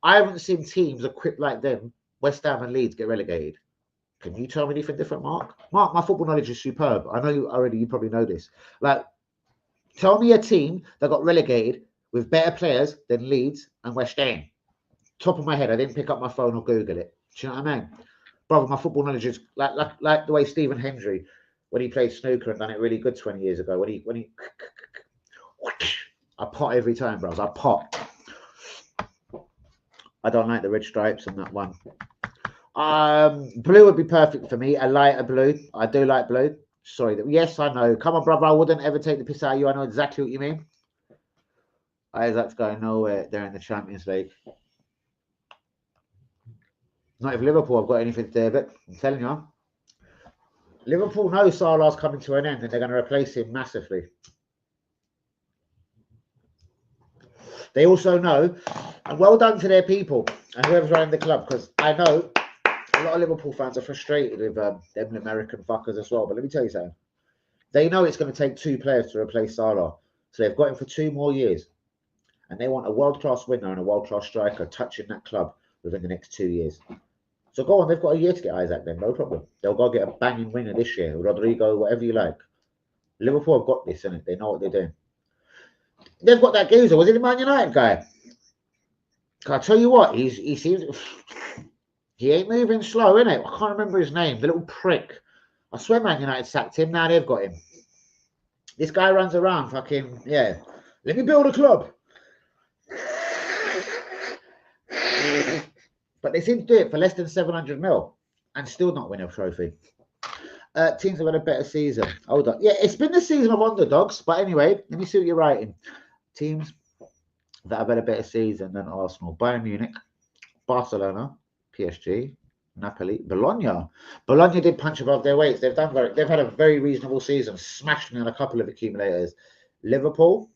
I haven't seen teams equipped like them, West Ham and Leeds, get relegated. Can you tell me anything different, Mark? Mark, my football knowledge is superb. I know you probably know this. Like, tell me a team that got relegated with better players than Leeds and West Ham. Top of my head, I didn't pick up my phone or Google it. Do you know what I mean? Brother, my football knowledge is like the way Stephen Hendry, when he played snooker and done it really good 20 years ago, when he I pot every time, bros. I pot. I don't like the red stripes on that one. Blue would be perfect for me. A lighter blue. I do like blue. Sorry. Yes, I know. Come on, brother. I wouldn't ever take the piss out of you. I know exactly what you mean. Isaac's going nowhere. They're in the Champions League. Not if Liverpool have got anything to do with it. I'm telling you. Liverpool know Salah's coming to an end and they're going to replace him massively. They also know, and well done to their people and whoever's running the club, because I know a lot of Liverpool fans are frustrated with them American fuckers as well. But let me tell you something. They know it's going to take 2 players to replace Salah. So they've got him for 2 more years. And they want a world-class winner and a world-class striker touching that club within the next 2 years. So go on, they've got a year to get Isaac then, no problem. They'll go get a banging winner this year, Rodrigo, whatever you like. Liverpool have got this, innit? They know what they're doing. They've got that geezer. Was he the Man United guy? Can I tell you what? He seems... He ain't moving slow, innit? I can't remember his name. The little prick. I swear Man United sacked him. Now they've got him. This guy runs around fucking... Yeah. Let me build a club. But they seem to do it for less than 700 mil and still not win a trophy. Teams have had a better season. Hold on. Yeah, it's been the season of underdogs. But anyway, let me see what you're writing. Teams that have had a better season than Arsenal. Bayern Munich, Barcelona, PSG, Napoli, Bologna. Bologna did punch above their weights. They've had a very reasonable season, smashing on a couple of accumulators. Liverpool,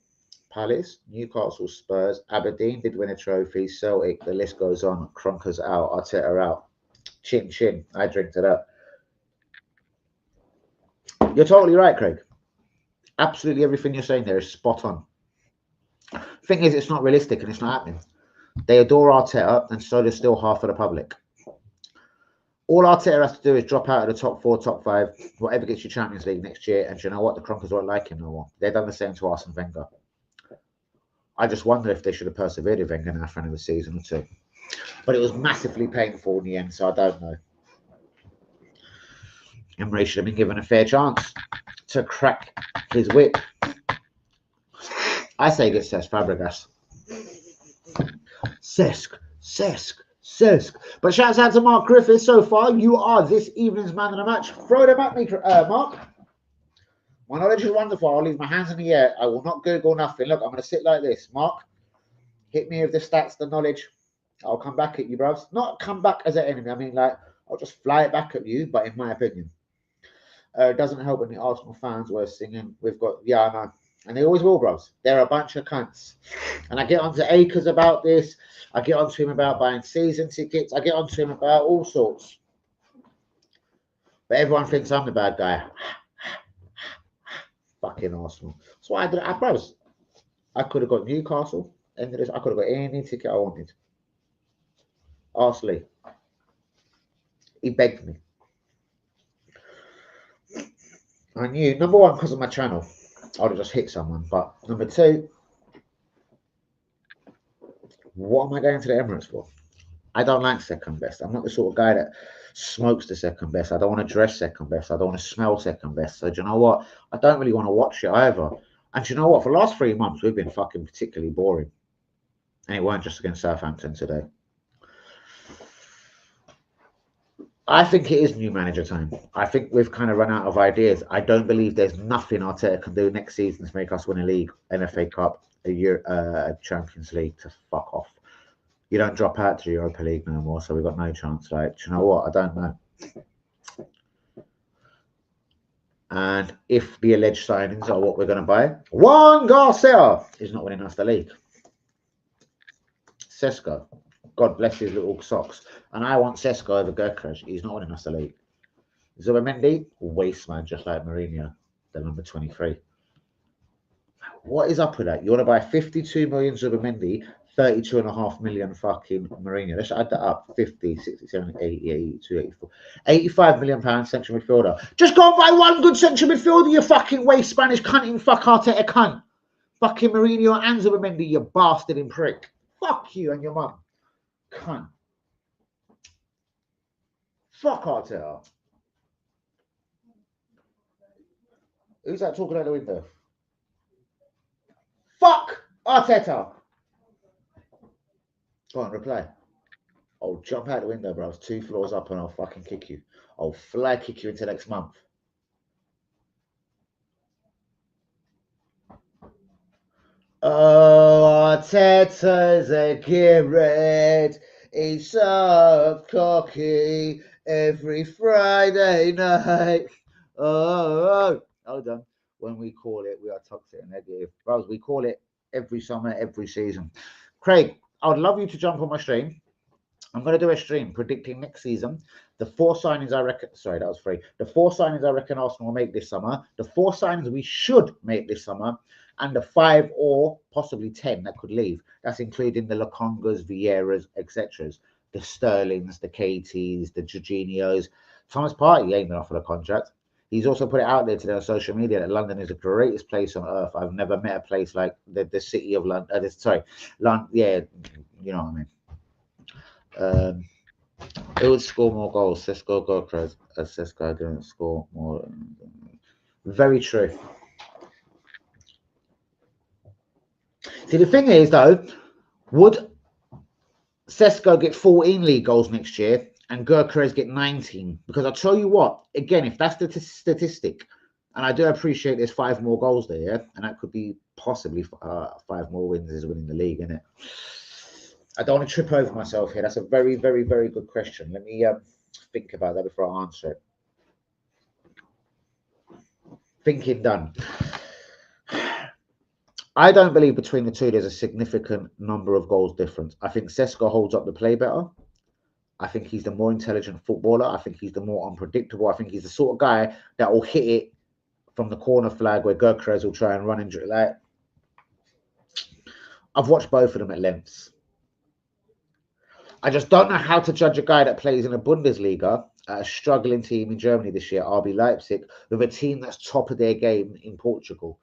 Palace, Newcastle, Spurs, Aberdeen did win a trophy. Celtic, the list goes on. Kroenke's out, Arteta out. Chin chin. I drink to that. You're totally right, Craig. Absolutely everything you're saying there is spot on. Thing is, it's not realistic and it's not happening. They adore Arteta, and so does still half of the public. All Arteta has to do is drop out of the top 4, top 5, whatever gets you Champions League next year, and you know what? The Kroenkes won't like him no more. They've done the same to Arsene Wenger. I just wonder if they should have persevered with Wenger now for another season or 2. But it was massively painful in the end, so I don't know. Emery should have been given a fair chance to crack his whip. I say get Cesc Fabregas. Cesc. But shouts out to Mark Griffith. So far, you are this evening's man of the match. Throw them at me, Mark. My knowledge is wonderful. I'll leave my hands in the air. I will not Google nothing. Look, I'm going to sit like this. Mark, hit me with the stats, the knowledge. I'll come back at you, bros. Not come back as an enemy. I mean, like, I'll just fly it back at you, but in my opinion. It doesn't help when the Arsenal fans were singing. We've got, yeah, I know. And they always will, bros. They're a bunch of cunts. And I get onto Akers about this. I get onto him about buying season tickets. I get onto him about all sorts. But everyone thinks I'm the bad guy. Fucking Arsenal. That's why I did it. Bros, I could have got Newcastle. End of this. I could have got any ticket I wanted. Arsenal. He begged me. I knew, number one, because of my channel, I would have just hit someone. But number 2, what am I going to the Emirates for? I don't like second best. I'm not the sort of guy that smokes the second best. I don't want to dress second best. I don't want to smell second best. So do you know what? I don't really want to watch it either. And do you know what? For the last 3 months, we've been fucking particularly boring. And it weren't just against Southampton today. I think it is new manager time. I think we've kind of run out of ideas. I don't believe there's nothing Arteta can do next season to make us win a league, an FA Cup, a Champions League. To fuck off. You don't drop out to the Europa League no more, so we've got no chance. Like, do you know what? I don't know. And if the alleged signings are what we're going to buy, Juan Garcia is not winning us the league. Sesko, God bless his little socks. And I want Sesko over Gyökeres. He's not winning us the league. Zubimendi, waste man, just like Mourinho, the number 23. What is up with that? You want to buy 52 million Zubimendi, 32.5 million fucking Mourinho. Let's add that up. 50, 67, 80, 82, 84. 85 million pounds central midfielder. Just go and buy one good central midfielder, you fucking waste Spanish cunting fuck Arteta cunt. Fucking Mourinho and Zubimendi, you bastard and prick. Fuck you and your mum. Cunt. Fuck Arteta. Who's that talking out the window? Fuck Arteta. Go on, reply. I'll jump out the window, bro. I was 2 floors up and I'll fucking kick you. I'll fly kick you into next month. Oh, Arteta's a kid. He's so cocky every Friday night. Oh, hold on. When we call it, we are toxic and negative. Bros, we call it every summer, every season. Craig, I would love you to jump on my stream. I'm going to do a stream predicting next season. The 4 signings I reckon... Sorry, that was 3. The 4 signings I reckon Arsenal will make this summer. The 4 signings we should make this summer. And the 5 or possibly 10 that could leave. That's including the Lokongas, Vieiras, etc. The Sterlings, the KTs, the Jorginhos. Thomas Partey ain't been offered a contract. He's also put it out there today on social media that London is the greatest place on earth. I've never met a place like the city of London. London. Yeah, you know what I mean. Who would score more goals? Sesko, Gyökeres. Sesko didn't score more. Very true. See, the thing is, though, would Sesko get 14 league goals next year and Gyökeres get 19? Because I'll tell you what, again, if that's the statistic, and I do appreciate there's 5 more goals there, yeah? And that could be possibly 5 more wins is winning the league, isn't it? I don't want to trip over myself here. That's a very, very, very good question. Let me think about that before I answer it. Thinking done. I don't believe between the two there's a significant number of goals difference. I think Sesko holds up the play better. I think he's the more intelligent footballer. I think he's the more unpredictable. I think he's the sort of guy that will hit it from the corner flag where Gyökeres will try and run into it. Like, I've watched both of them at lengths. I just don't know how to judge a guy that plays in a Bundesliga at a struggling team in Germany this year, RB Leipzig, with a team that's top of their game in Portugal.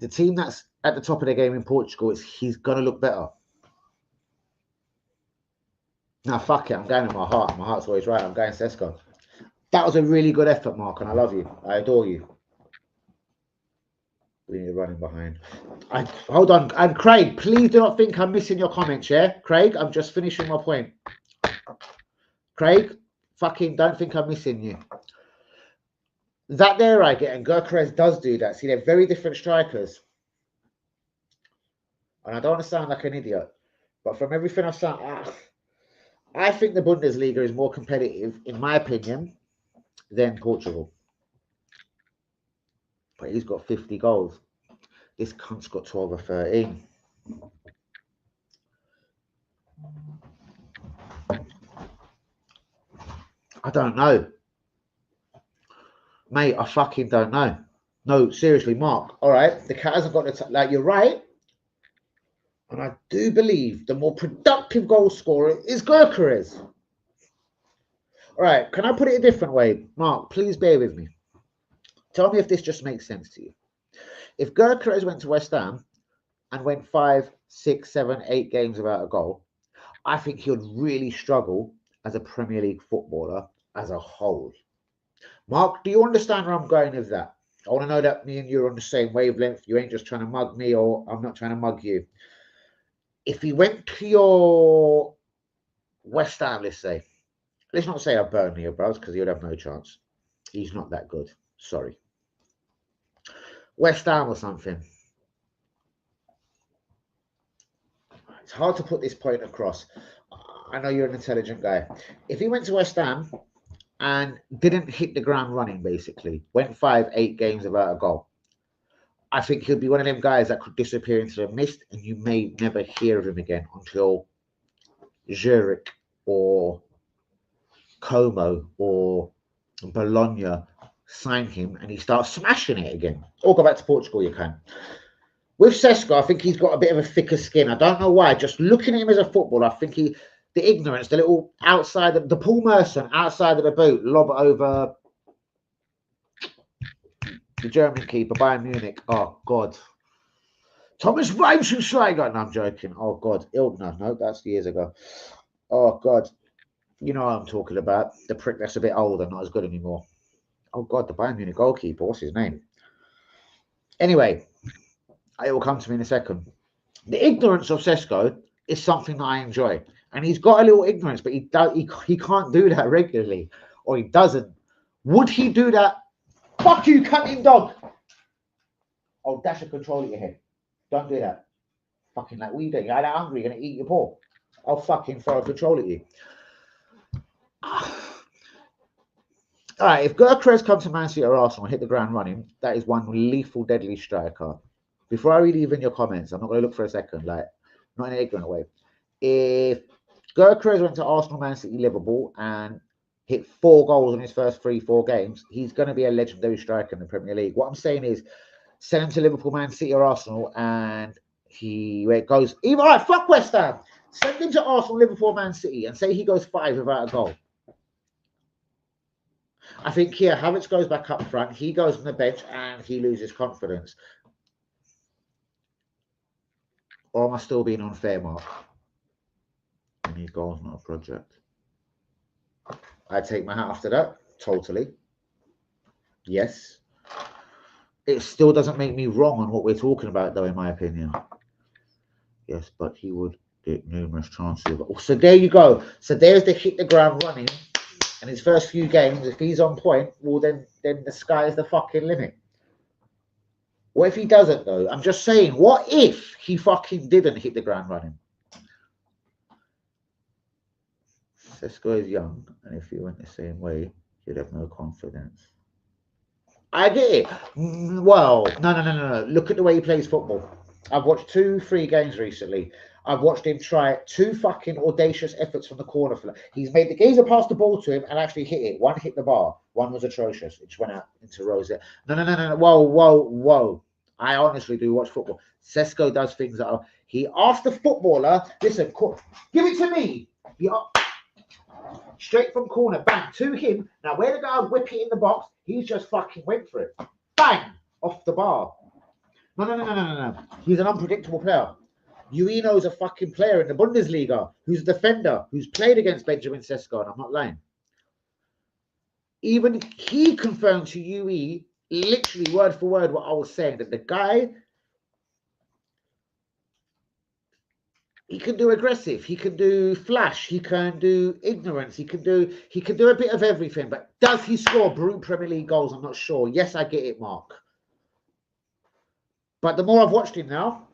The team that's at the top of their game in Portugal, he's going to look better. Now, fuck it. I'm going with my heart. My heart's always right. I'm going Sesko. That was a really good effort, Mark, and I love you. I adore you. We need to run in behind. Hold on. And Craig, please do not think I'm missing your comments, yeah? Craig, I'm just finishing my point. Craig, fucking don't think I'm missing you. That there I get, and Gyökeres does do that. See, they're very different strikers. And I don't want to sound like an idiot, but from everything I've said, I think the Bundesliga is more competitive, in my opinion, than Portugal. But he's got 50 goals. This cunt's got 12 or 13. I don't know. Mate, I fucking don't know. No, seriously, Mark. All right, the cat hasn't got the... Like, you're right. And I do believe the more productive goal scorer is Gyökeres. All right, can I put it a different way? Mark, please bear with me. Tell me if this just makes sense to you. If Gyökeres went to West Ham and went 5, 6, 7, 8 games without a goal, I think he would really struggle as a Premier League footballer as a whole. Mark, do you understand where I'm going with that? I want to know that me and you are on the same wavelength. You ain't just trying to mug me, or I'm not trying to mug you. If he went to your West Ham, let's not say I Burnley or bros, because he would have no chance. He's not that good. Sorry. West Ham or something. It's hard to put this point across. I know you're an intelligent guy. If he went to West Ham and didn't hit the ground running, basically, went 5-8 games without a goal, I think he'll be one of them guys that could disappear into the mist and you may never hear of him again until Zurich or Como or Bologna sign him and he starts smashing it again. Or go back to Portugal, you can. With Sesko, I think he's got a bit of a thicker skin. I don't know why. Just looking at him as a footballer, I think the ignorance, the little outside, the Paul Merson outside of the boot, lob over the German keeper, Bayern Munich. Oh, God. Thomas Reinschenschweiger. No, I'm joking. Oh, God. Ilgner. No, that's years ago. Oh, God. You know what I'm talking about. The prick that's a bit older, not as good anymore. Oh, God, the Bayern Munich goalkeeper. What's his name? Anyway, it will come to me in a second. The ignorance of Sesko is something that I enjoy. And he's got a little ignorance, but he can't do that regularly. Or he doesn't. Would he do that? Fuck you, cunting dog. I'll dash a control at your head. Don't do that. Fucking like, what are you doing? You're that hungry, you're going to eat your paw. I'll fucking throw a control at you. All right, if Gyökeres comes to Man City or Arsenal and hit the ground running, that is one lethal, deadly striker. Before I read even your comments, I'm not going to look for a second, like, not in an ignorant way. If Gyökeres went to Arsenal, Man City, Liverpool, and hit 4 goals in his first 3-4 games, he's going to be a legendary striker in the Premier League. What I'm saying is, send him to Liverpool, Man City, or Arsenal, and where it goes, even, all right, fuck West Ham. Send him to Arsenal, Liverpool, Man City, and say he goes 5 without a goal. I think here, Havertz goes back up front, he goes on the bench, and he loses confidence. Or am I still being unfair, Mark? And his goal's not a project. I take my hat off to that, totally. Yes. It still doesn't make me wrong on what we're talking about, though, in my opinion. Yes, but he would get numerous chances. So there you go. So there's the hit the ground running. And his first few games, if he's on point, well, then the sky is the fucking limit. What if he doesn't, though? I'm just saying, what if he fucking didn't hit the ground running? Sesko is young, and if he went the same way, he'd have no confidence. I get it. Well, no. Look at the way he plays football. I've watched 2-3 games recently. I've watched him try 2 fucking audacious efforts from the corner. He's made the geezer pass the ball to him and actually hit it. One hit the bar. One was atrocious. It just went out into Rose. No. Whoa. I honestly do watch football. Sesko does things that are... He asked the footballer, listen, give it to me. Straight from corner, bang, to him. Now, where the guy would whip it in the box, he just fucking went for it. Bang! Off the bar. No. He's an unpredictable player. Uino's a fucking player in the Bundesliga who's a defender, who's played against Benjamin Sesko, and I'm not lying. Even he confirmed to UE, literally word for word, what I was saying, that the guy, he can do aggressive, he can do flash, he can do ignorance, he can do a bit of everything. But does he score brute Premier League goals? I'm not sure. Yes, I get it, Mark. But the more I've watched him now,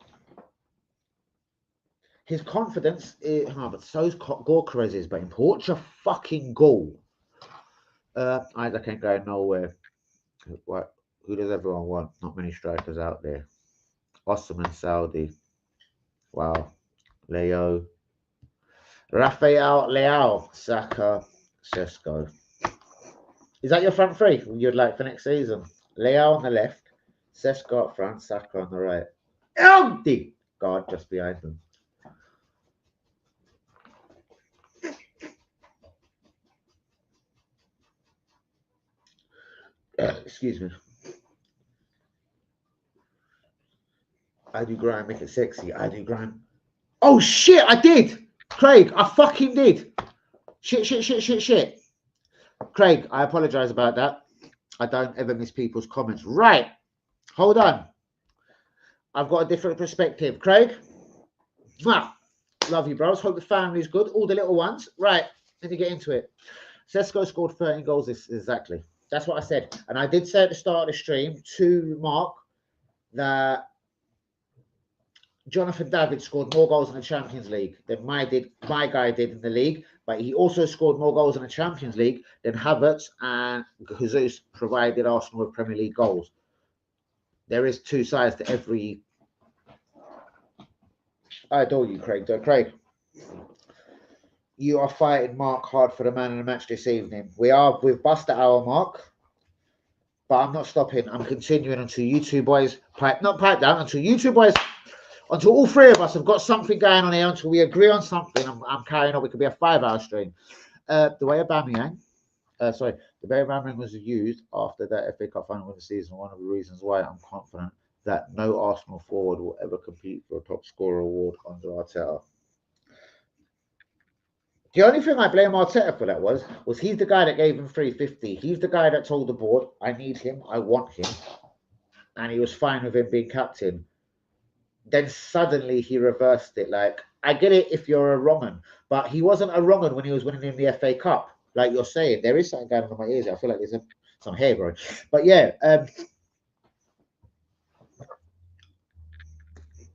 his confidence, but so's Gyökeres, but in Portugal, fucking goal. I can't go nowhere. What? Who does everyone want? Not many strikers out there. Osman Saudi. Wow. Leo. Rafael Leao. Saka. Sesko. Is that your front 3 you'd like for next season? Leao on the left. Sesko up front. Saka on the right. Empty! God, just behind them. Excuse me. I do grind, make it sexy. I do grind. Oh shit, I did. Craig, I fucking did. Shit. Craig, I apologise about that. I don't ever miss people's comments. Right. Hold on. I've got a different perspective. Craig, love you, bros. Hope the family's good. All the little ones. Right. Let me get into it. Sesko scored 13 goals. Exactly. That's what I said. And I did say at the start of the stream to Mark that Jonathan David scored more goals in the Champions League than my guy did in the league, but he also scored more goals in the Champions League than Havertz and Jesus provided Arsenal with Premier League goals. There is two sides to every. I adore you, Craig. Craig, you are fighting Mark hard for the man of the match this evening. We've busted our Mark, but I'm not stopping. I'm continuing until you two boys until you two boys. Until all three of us have got something going on here, until we agree on something, I'm carrying on. It could be a 5-hour stream. The way Aubameyang was used after that FA Cup final of the season, one of the reasons why I'm confident that no Arsenal forward will ever compete for a top scorer award under Arteta. The only thing I blame Arteta for that was he's the guy that gave him 350. He's the guy that told the board, I need him, I want him. And he was fine with him being captain. Then suddenly he reversed it. Like, I get it if you're a wrong-un, but he wasn't a wrong-un when he was winning in the FA Cup. Like you're saying, there is something going on in my ears. I feel like there's some hair growing. But yeah,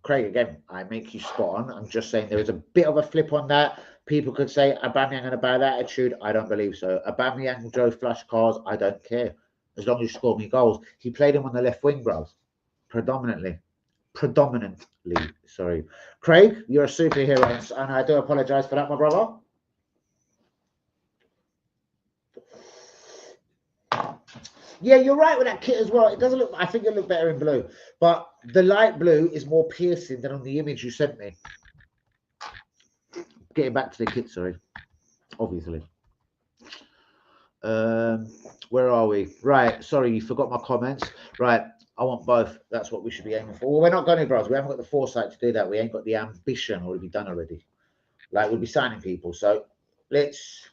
Craig, again, I make you spot on. I'm just saying there is a bit of a flip on that. People could say Aubameyang had a bad attitude. I don't believe so. Aubameyang drove flash cars. I don't care. As long as you score me goals. He played him on the left wing, bros. Predominantly. Sorry. Craig, you're a superhero, and I do apologise for that, my brother. Yeah, you're right with that kit as well. It doesn't look, I think it look better in blue, but the light blue is more piercing than on the image you sent me. Getting back to the kit, sorry. Obviously. Where are we? Right, sorry, you forgot my comments. Right, I want both. That's what we should be aiming for. Well, we're not going to, bros. We haven't got the foresight to do that. We ain't got the ambition, or we'll be done already. Like, we'll be signing people. So let's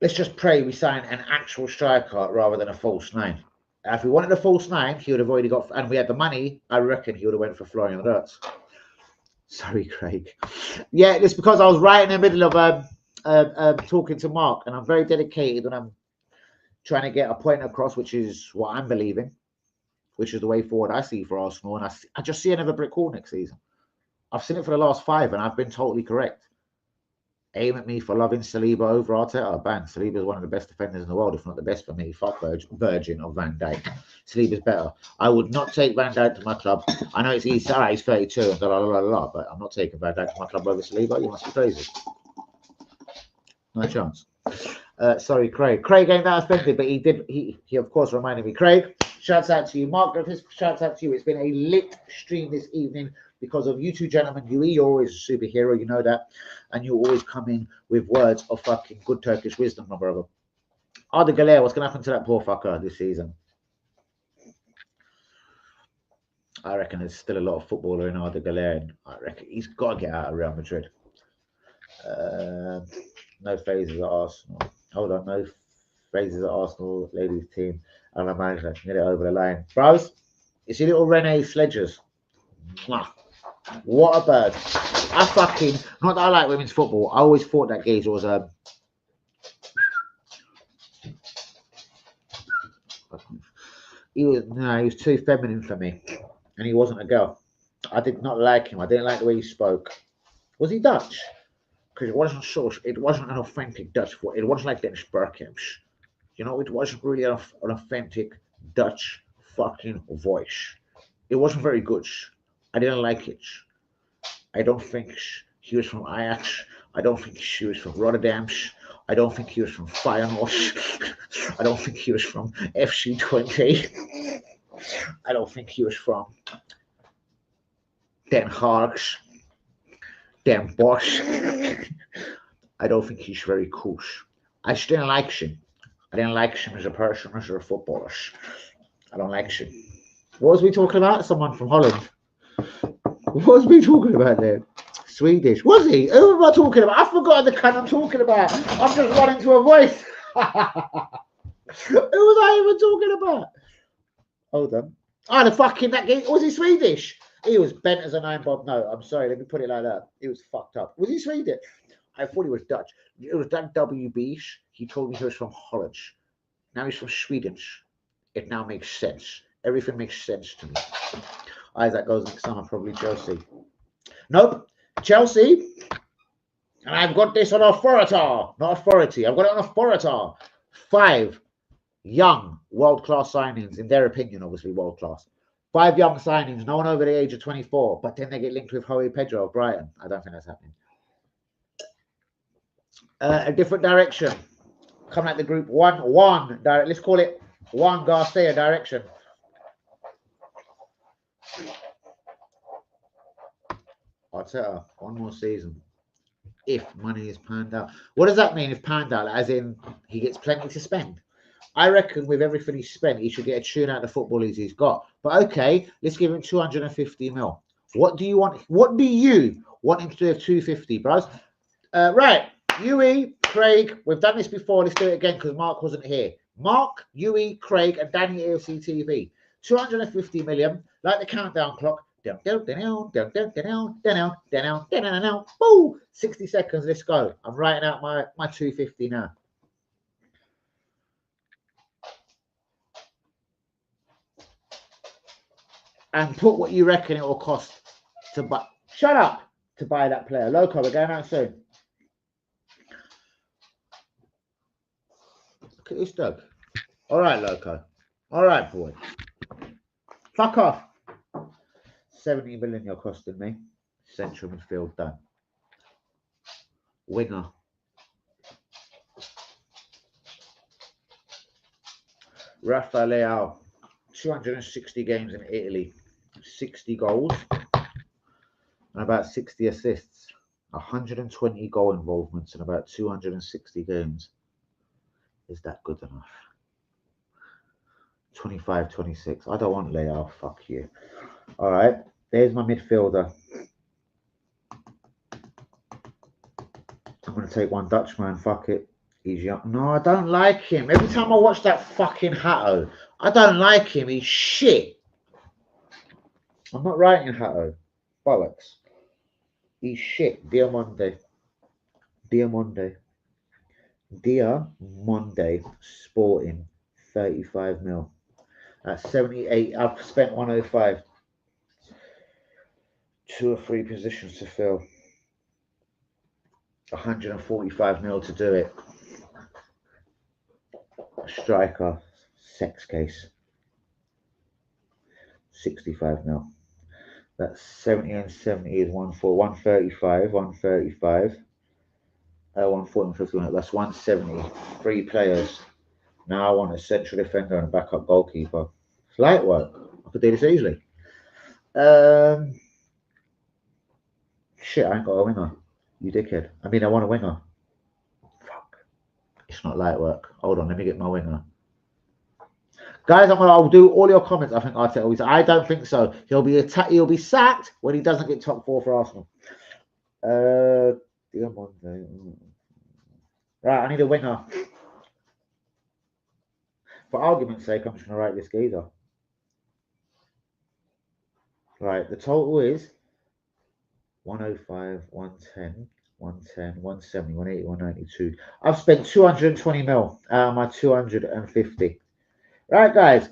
just pray we sign an actual striker rather than a false 9. If we wanted a false 9, he would have already got, and we had the money, I reckon he would have went for Florian Wirtz. Sorry, Craig. Yeah, it's because I was right in the middle of talking to Mark, and I'm very dedicated when I'm trying to get a point across, which is what I'm believing, which is the way forward I see for Arsenal, and I just see another brick wall next season. I've seen it for the last 5, and I've been totally correct. Aim at me for loving Saliba over Arteta. Bang. Saliba is one of the best defenders in the world, if not the best for me. Fuck Virgin or Van Dijk. Saliba's better. I would not take Van Dijk to my club. I know it's easy. All right, he's 32 and but I'm not taking Van Dijk to my club over Saliba. You must be crazy. No chance. Sorry, Craig. Craig ain't that offended, but he of course reminded me. Craig, shouts out to you. Mark Griffiths, shouts out to you. It's been a lit stream this evening because of you two gentlemen. You're always a superhero, you know that. And you always come in with words of fucking good Turkish wisdom, my brother. Arda Güler, what's going to happen to that poor fucker this season? I reckon there's still a lot of footballer in Arda Güler, and I reckon he's got to get out of Real Madrid. No phases at Arsenal. Hold on, no phases at Arsenal ladies team. And I managed to get it over the line. Bros, you see little Rene Sledgers? Mwah. What a bird. I fucking, not that I like women's football, I always thought that geezer was he was too feminine for me, and he wasn't a girl. I did not like him. I didn't like the way he spoke. Was he Dutch? Because it wasn't an authentic Dutch voice. It wasn't like Dennis Bergkamp. You know, it wasn't really an authentic Dutch fucking voice. It wasn't very good. I didn't like it. I don't think he was from Ajax. I don't think she was from Rotterdam. I don't think he was from Feyenoord. I don't think he was from FC Twente. I don't think he was from Den Haag. Den Bosch. I don't think he's very cool. I just didn't like him. I didn't like him as a person, as a footballer. I don't like him. What was we talking about? Someone from Holland. What was we talking about there? Swedish. Was he? Who am I talking about? I forgot the cunt I'm talking about. I'm just running to a voice. Who was I even talking about? Hold on. Oh, the fucking that game. Was he Swedish? He was bent as a 9-bob. No, I'm sorry. Let me put it like that. He was fucked up. Was he Swedish? I thought he was Dutch. It was that WB. He told me he was from Holland. Now he's from Sweden. It now makes sense. Everything makes sense to me. Isaac goes next summer, probably Chelsea. Nope. Chelsea. And I've got this on authority. Not authority. I've got it on authority. 5 young world-class signings, in their opinion, obviously world-class. 5 young signings, no one over the age of 24, but then they get linked with João Pedro of Brighton. I don't think that's happening. A different direction. Coming at the group one. Let's call it Juan Garcia direction. Arteta, 1 more season. If money is panned out. What does that mean if panned out? As in, he gets plenty to spend. I reckon with everything he's spent, he should get a tune out of the footballers he's got. But okay, let's give him 250 mil. What do you want? What do you want him to do with 250, bros? Right, Huey, Craig, we've done this before. Let's do it again because Mark wasn't here. Mark, Huey, Craig, and Danny AFC TV. 250 million, like the countdown clock. Down, 60 seconds, let's go. I'm writing out my 250 now. And put what you reckon it will cost to buy. Shut up! To buy that player. Loco, we're going out soon. Look at this dog. All right, Loco. All right, boy. Fuck off. 70 million you're costing me. Central midfield done. Winger. Rafael Leao. 260 games in Italy. 60 goals. And about 60 assists. 120 goal involvements in about 260 games. Is that good enough? 25, 26. I don't want Leao. Fuck you. All right. There's my midfielder. I'm going to take one Dutchman. Fuck it. He's young. No, I don't like him. Every time I watch that fucking Hatto, I don't like him. He's shit. I'm not writing Hatto. Bollocks. He's shit. Diamonde. Sporting. 35 mil. At 78, I've spent 105. 2 or 3 positions to fill. 145 mil to do it. Striker, sex case. 65 mil. That's 70 and 70 is 135, 135. 140 and 51. That's 170. 3 players. Now I want a central defender and a backup goalkeeper. It's light work. I could do this easily. Shit, I ain't got a winger. You dickhead. I mean, I want a winger. Fuck. It's not light work. Hold on, let me get my winger. Guys, I'll do all your comments. I think Arteta always. I don't think so. He'll be sacked when he doesn't get top 4 for Arsenal. Right, I need a winger. For argument's sake, I'm just going to write this geezer. Right, the total is 105, 110, 110, 170, 180, 192. I've spent 220 mil out of my 250. Right, guys,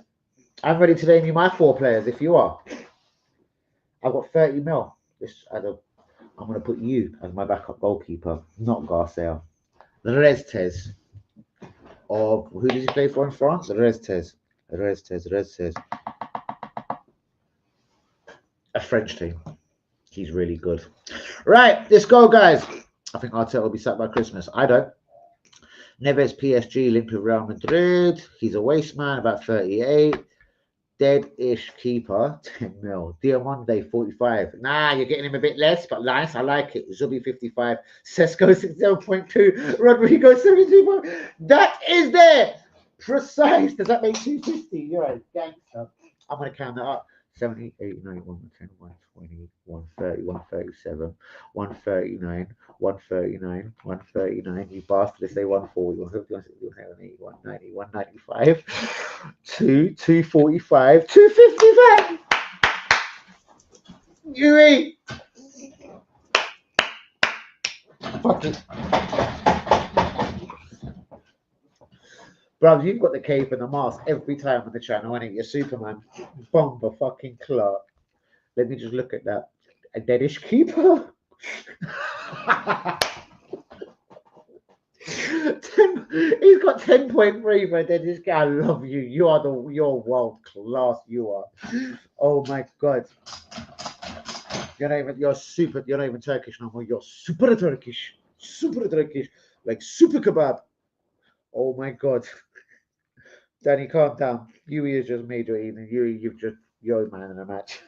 I'm ready to name you my 4 players if you are. I've got 30 mil. I'm going to put you as my backup goalkeeper, not Garcia. Reztes. Or who did he play for in France? Reztes. A French team. He's really good. Right, let's go, guys. I think Arteta will be sacked by Christmas. I don't. Neves PSG linked with Real Madrid. He's a waste man, about 38. Dead-ish keeper, 10 mil. Diamonde, 45. Nah, you're getting him a bit less, but nice. I like it. Zubi, 55. Sesko, 60.2. Rodrigo, 72. That is there. Precise. Does that make 250? You're a gangster. I'm going to count that up. 70, 89, 110, 120, 130, 137, 139, 139, 139. You bastard, let's say 140, 150, 170, 190, 195, 245, 255. You eat. Fucking. Bruv, you've got the cape and the mask every time on the channel, ain't it? You're Superman. Bomber fucking Clark. Let me just look at that. A deadish keeper. He's got 10.3 for a deadish guy. I love you. You're world class. You are. Oh my god. You're not even Turkish no more. You're super Turkish. Super Turkish. Like super kebab. Oh my god. Danny, calm down. Yui has just made your evening. Yui, you're a man in a match.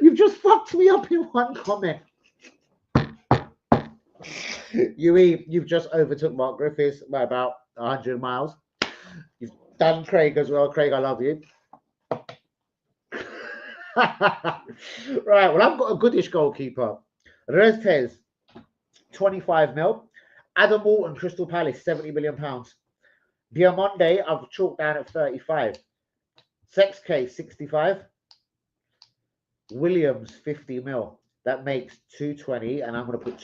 You've just fucked me up in one comment. Yui, you've just overtook Mark Griffiths by about 100 miles. You've done Craig as well. Craig, I love you. Right, well, I've got a goodish goalkeeper. Reztez, 25 mil. Adam Walton, Crystal Palace, 70 million pounds. Diamonde, I've chalked down at 35. Sex Case, 65. Williams, 50 mil. That makes 220, and I'm gonna put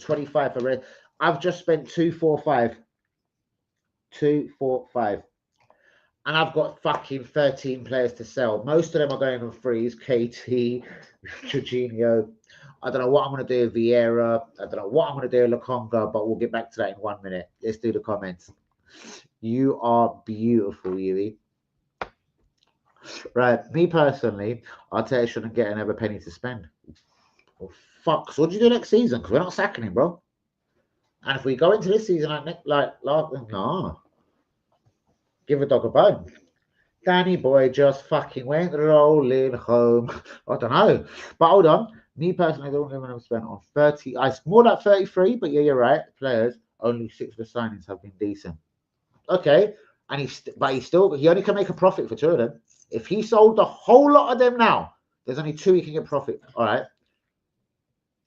25 for Red. I've just spent 245. 245. And I've got fucking 13 players to sell. Most of them are going on freeze. KT, Jorginho. I don't know what I'm going to do with Vieira. I don't know what I'm going to do with Lokonga, but we'll get back to that in 1 minute. Let's do the comments. You are beautiful, Yui. Right, me personally, I'll tell you, shouldn't get another penny to spend. Oh, fuck. So what do you do next season? Because we're not sacking him, bro. And if we go into this season no. Give a dog a bone. Danny Boy just fucking went rolling home. I don't know. But hold on. Me personally, I don't even have spent on 30. It's more like 33, but yeah, you're right. Players, only 6 of the signings have been decent. Okay. And he only can make a profit for 2 of them. If he sold the whole lot of them now, there's only 2 he can get profit. All right.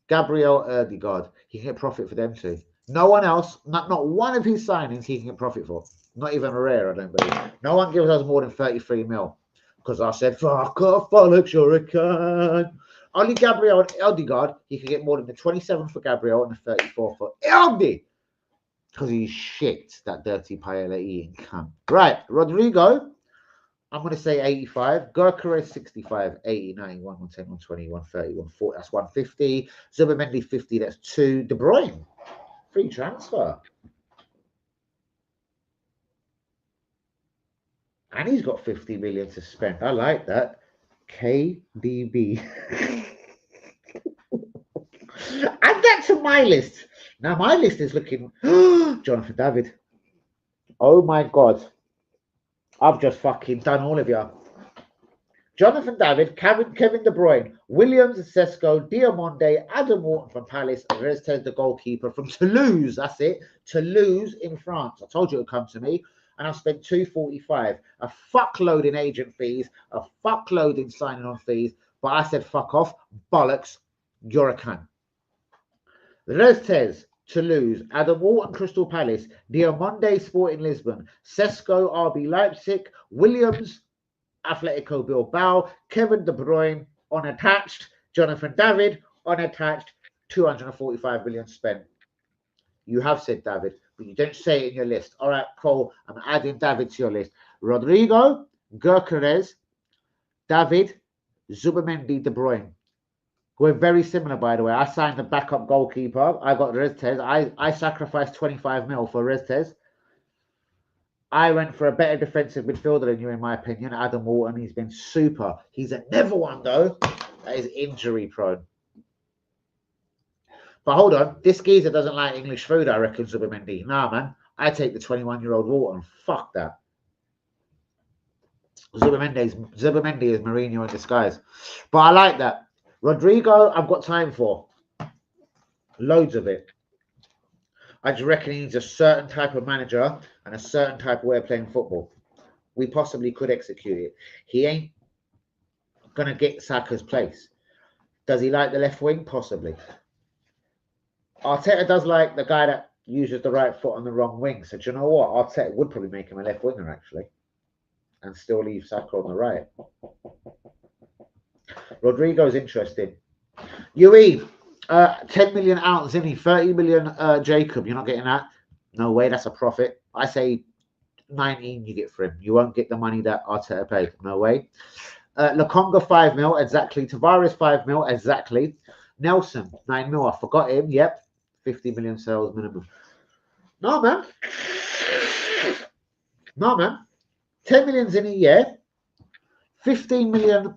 Gabriel Erdegaard, he can get profit for them too. No one else, not one of his signings he can get profit for. Not even Herrera, I don't believe. No one gives us more than 33 mil. Because I said, fuck off, bollocks, you're a cunt. Only Gabriel and Erdegaard, he can get more than the 27 for Gabriel and the 34 for Elde. Because he's shit, that dirty paella eating cunt. Right, Rodrigo, I'm going to say 85. Gyökeres 65, 80, 90, 110, 120, 130, 140. That's 150. Zubimendi 50, that's 2. De Bruyne, free transfer. And he's got 50 million to spend. I like that. KDB. Add that to my list. Now my list is looking Jonathan David. Oh my god. I've just fucking done all of you. Jonathan David, Kevin De Bruyne, Williams, Sesko, Diamonde, Adam Walton from Palace, and Reztez, the goalkeeper from Toulouse. That's it. Toulouse in France. I told you it would come to me. And I've spent 245. A fuckload in agent fees, a fuckload in signing on fees. But I said, fuck off. Bollocks. You're a cunt. Reztez, Toulouse, Adam Walton, Crystal Palace, Diamonde, Sporting Lisbon, Sesko, RB Leipzig, Williams, Atletico Bilbao, Kevin De Bruyne, unattached, Jonathan David, unattached, 245 million spent. You have said David, but you don't say it in your list. All right, Cole, I'm adding David to your list. Rodrigo, Gyökeres, David, Zubimendi, De Bruyne. We're very similar, by the way. I signed the backup goalkeeper. I got Reztez. I sacrificed 25 mil for Reztez. I went for a better defensive midfielder than you, in my opinion, Adam Walton. He's been super. He's another one, though, that is injury prone. But hold on. This geezer doesn't like English food, I reckon, Zubimendi. Nah, man. I take the 21-year-old Walton. Fuck that. Zubimendi is Mourinho in disguise. But I like that. Rodrigo, I've got time for. Loads of it. I just reckon he needs a certain type of manager and a certain type of way of playing football. We possibly could execute it. He ain't going to get Saka's place. Does he like the left wing? Possibly. Arteta does like the guy that uses the right foot on the wrong wing. So do you know what? Arteta would probably make him a left winger, actually, and still leave Saka on the right. Rodrigo's interesting. UE, 10 million out, Zinni, 30 million Jacob. You're not getting that? No way, that's a profit. I say 19 you get for him. You won't get the money that Arteta paid. No way. Lokonga 5 mil, exactly. Tavares 5 mil, exactly. Nelson 9 mil. I forgot him. Yep. 50 million sales minimum. No, man. No, man. 10 million's in a year. 15 million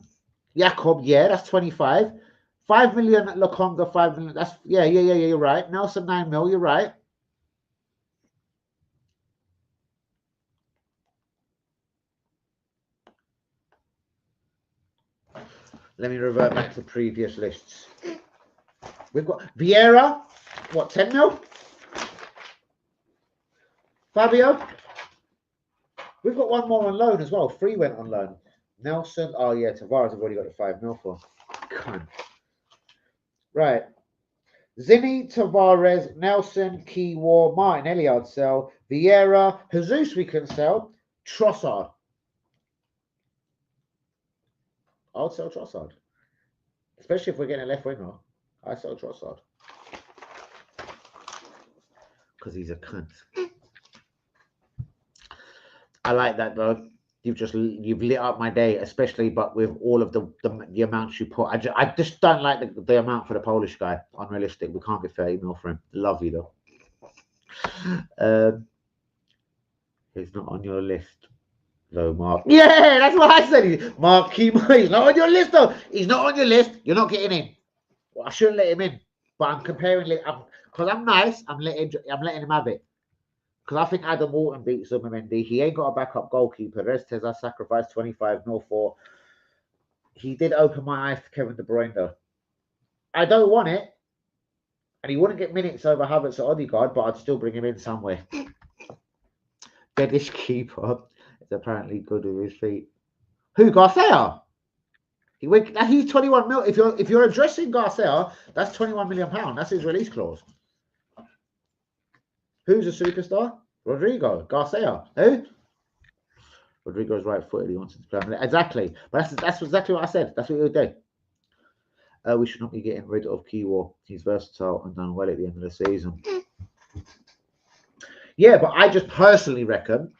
Jakob, yeah, that's 25. 5 million Lokonga, 5 million. That's yeah, you're right. Nelson 9 mil, you're right. Let me revert back to previous lists. We've got Vieira, what, 10 mil? Fabio? We've got one more on loan as well. 3 went on loan. Nelson, oh yeah, Tavares have already got the 5 mil for. Cunt. Right. Zinni, Tavares, Nelson, Kiwior, Martinelli I'd sell. Vieira, Jesus we can sell. Trossard. I'll sell Trossard. Especially if we're getting a left winger. I sell Trossard. Because he's a cunt. I like that though. You've lit up my day, especially but with all of the amounts you put. I just don't like the amount for the Polish guy. Unrealistic. We can't get 30 mil for him. Love you though. He's not on your list though, Mark. Yeah, that's what I said. Mark Keemo, he's not on your list though. He's not on your list. You're not getting in. Well, I shouldn't let him in, but I'm comparing. Because I'm nice. I'm letting him have it. Because I think Adam Walton beats Zubimendi. He ain't got a backup goalkeeper. Restez, I sacrificed 25 mil for. He did open my eyes to Kevin De Bruyne, though. I don't want it. And he wouldn't get minutes over Havertz or Odegaard, but I'd still bring him in somewhere. British keeper is apparently good with his feet. Who, Garcia? He's 21 mil. If you're addressing Garcia, that's 21 million pounds. That's his release clause. Who's a superstar? Rodrigo. Garcia. Who? Rodrigo's right-footed. He wants to play. Exactly. But that's exactly what I said. That's what he would do. We should not be getting rid of Kiwior. He's versatile and done well at the end of the season. Yeah, but I just personally reckon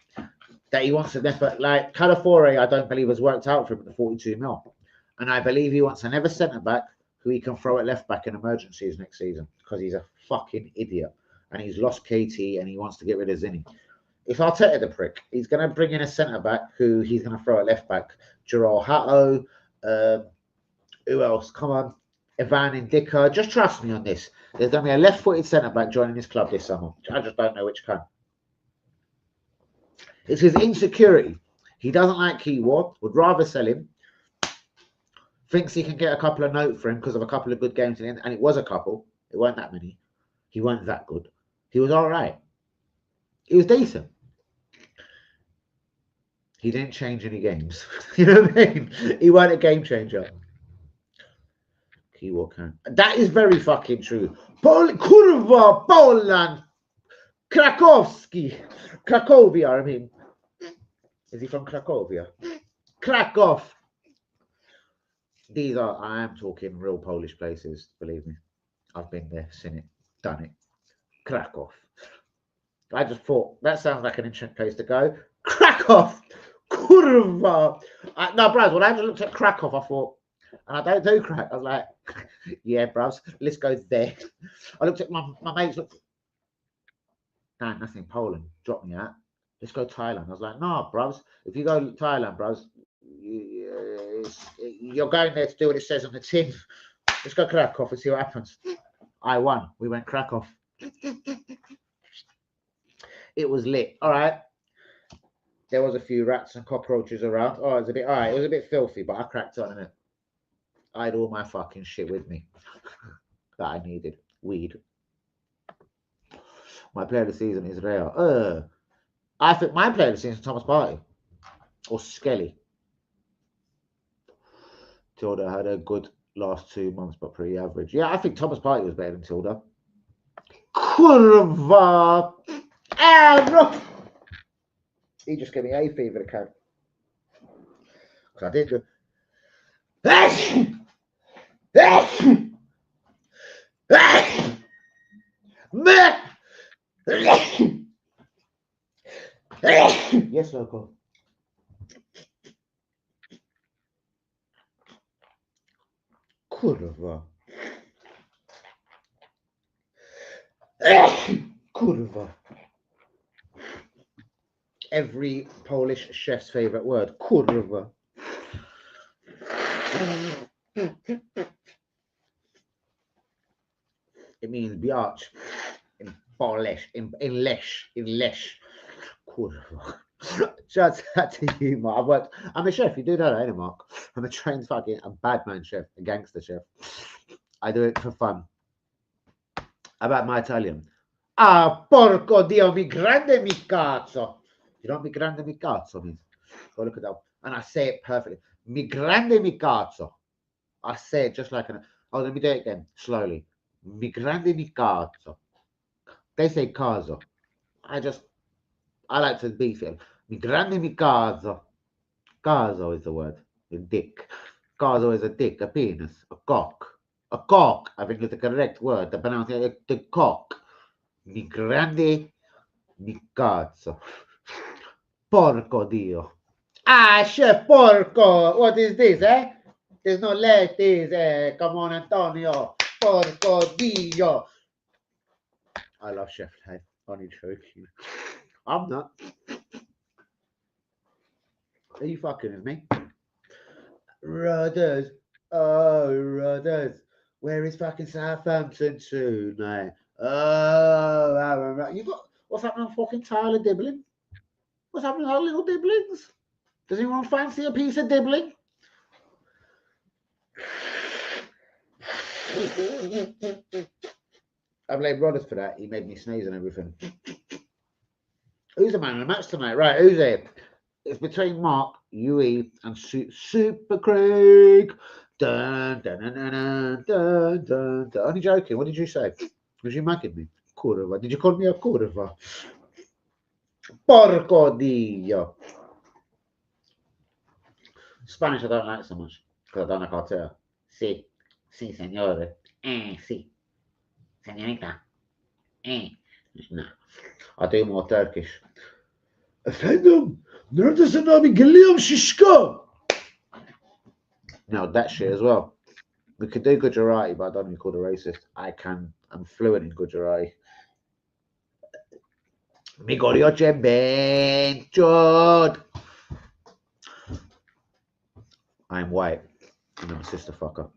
that he wants an effort. Like Calafiore, I don't believe has worked out for him at the 42 mil. And I believe he wants another centre-back who he can throw at left-back in emergencies next season because he's a fucking idiot. And he's lost KT and he wants to get rid of Zinni. If Arteta the prick, he's going to bring in a centre-back who he's going to throw at left-back. Gerald Hatto. Who else? Come on. Ivan Ndicka. Just trust me on this. There's going to be a left-footed centre-back joining this club this summer. I just don't know which kind. It's his insecurity. He doesn't like Kiwior. Would rather sell him. Thinks he can get a couple of notes for him because of a couple of good games in the end. And it was a couple. It weren't that many. He weren't that good. He was all right. He was decent. He didn't change any games. You know what I mean? He weren't a game changer. Kiwior can. That is very fucking true. Kurwa, Poland, Cracovia, I mean. Is he from Cracovia? Krakow. I am talking real Polish places, believe me. I've been there, seen it, done it. Krakow. I just thought, that sounds like an interesting place to go. Krakow! Kurwa! No, bros, when I just looked at Krakow, I thought, and I don't do crack. I was like, yeah, bros, let's go there. I looked at my mates, damn, nothing, Poland, drop me out. Let's go Thailand. I was like, no, bros, if you go Thailand, bros, you're going there to do what it says on the tin. Let's go Krakow and see what happens. I won. We went Krakow. It was lit. All right. There was a few rats and cockroaches around. Oh, it was a bit, all right. It was a bit filthy, but I cracked on it. I had all my fucking shit with me that I needed. Weed. My player of the season is Real. I think my player of the season is Thomas Partey or Skelly. Tilda had a good last 2 months, but pretty average. Yeah, I think Thomas Partey was better than Tilda. Kurva! Ah, he just gave me a fever account. Because I did the. Yes, local. Kurwa. Kurwa. Every Polish chef's favorite word. Kurwa. It means biatch in Polish, in Lesh. Kurwa. Shout out to you, Mark. I'm a chef. You do know that, ain't it, Mark? I'm a trained fucking a bad man chef, a gangster chef. I do it for fun. About my Italian. Ah, porco dio, mi grande mi cazzo. You know what mi grande mi cazzo means? Go look it up. And I say it perfectly. Mi grande mi cazzo. I say it just like an. Oh, let me do it again, slowly. Mi grande mi cazzo. They say cazzo. I like to beef it. Mi grande mi cazzo. Cazzo is the word. A dick. Cazzo is a dick, a penis, a cock. A cock, I think is the correct word. The pronunciation, the cock. Mi grande mi cazzo. Porco dio. Ah, chef, porco. What is this, eh? There's no lettuce, eh? Come on, Antonio. Porco dio. I love Chef Life. Only joking. I'm not. Are you fucking with me? Rudders. Oh, Rudders. Where is fucking Southampton tonight? Oh, Aaron Rudders. You got what's happening on fucking Tyler Dibbling? What's happening to our little Dibblings? Does anyone fancy a piece of Dibbling? I blame Rudders for that. He made me sneeze and everything. Who's the man in the match tonight? Right, who's it? It's between Mark, UE, and Super Craig. Dun, dun, dun, dun, dun, dun, dun. Only joking. What did you say? Was you mugging me? Curva. Did you call me a curva? Porco dio. Spanish I don't like so much because I don't like how to tell. Si, si, senore. Si. Senorita. No. I do more Turkish. Efendim, neredesin abi? Geliyorum şişko. No, that shit as well. We could do Gujarati, but I don't want to be called a racist. I'm fluent in Gujarati. Mi gorioche benchod. I'm white. And I'm a sister fucker.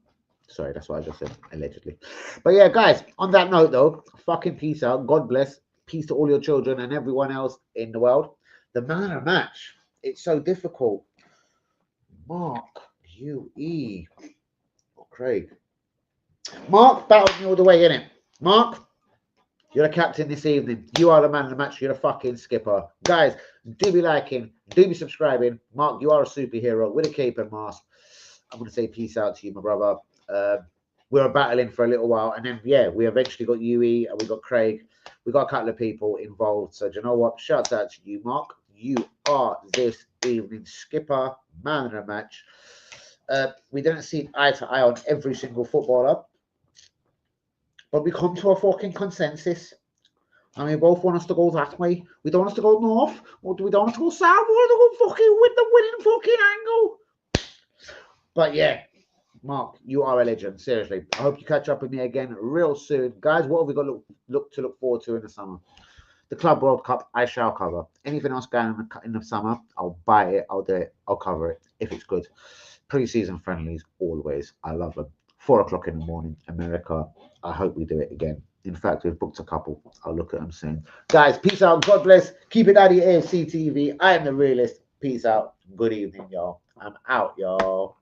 Sorry, that's what I just said, allegedly. But yeah, guys, on that note though, fucking peace out. God bless. Peace to all your children and everyone else in the world. The man of match. It's so difficult. Mark, UE. Or Craig. Mark battled me all the way, innit? Mark, you're the captain this evening. You are the man of the match. You're the fucking skipper. Guys, do be liking. Do be subscribing. Mark, you are a superhero with a cape and mask. I'm going to say peace out to you, my brother. We were battling for a little while. And then, yeah, we eventually got UE and we got Craig. We got a couple of people involved. So, do you know what? Shouts out to you, Mark. You are this evening's skipper, man of the match. We didn't see eye to eye on every single footballer. But we come to a fucking consensus. And we both want us to go that way. We don't want us to go north. Or we don't want us to go south. We want to go fucking with the winning fucking angle. But yeah, Mark, you are a legend. Seriously. I hope you catch up with me again real soon. Guys, what have we got to look forward to in the summer? The Club World Cup, I shall cover. Anything else going on in the summer, I'll buy it. I'll do it. I'll cover it if it's good. Pre-season friendlies, always. I love them. 4 o'clock in the morning, America. I hope we do it again. In fact, we've booked a couple. I'll look at them soon. Guys, peace out. God bless. Keep it out of your AFC TV. I am the realist. Peace out. Good evening, y'all. I'm out, y'all.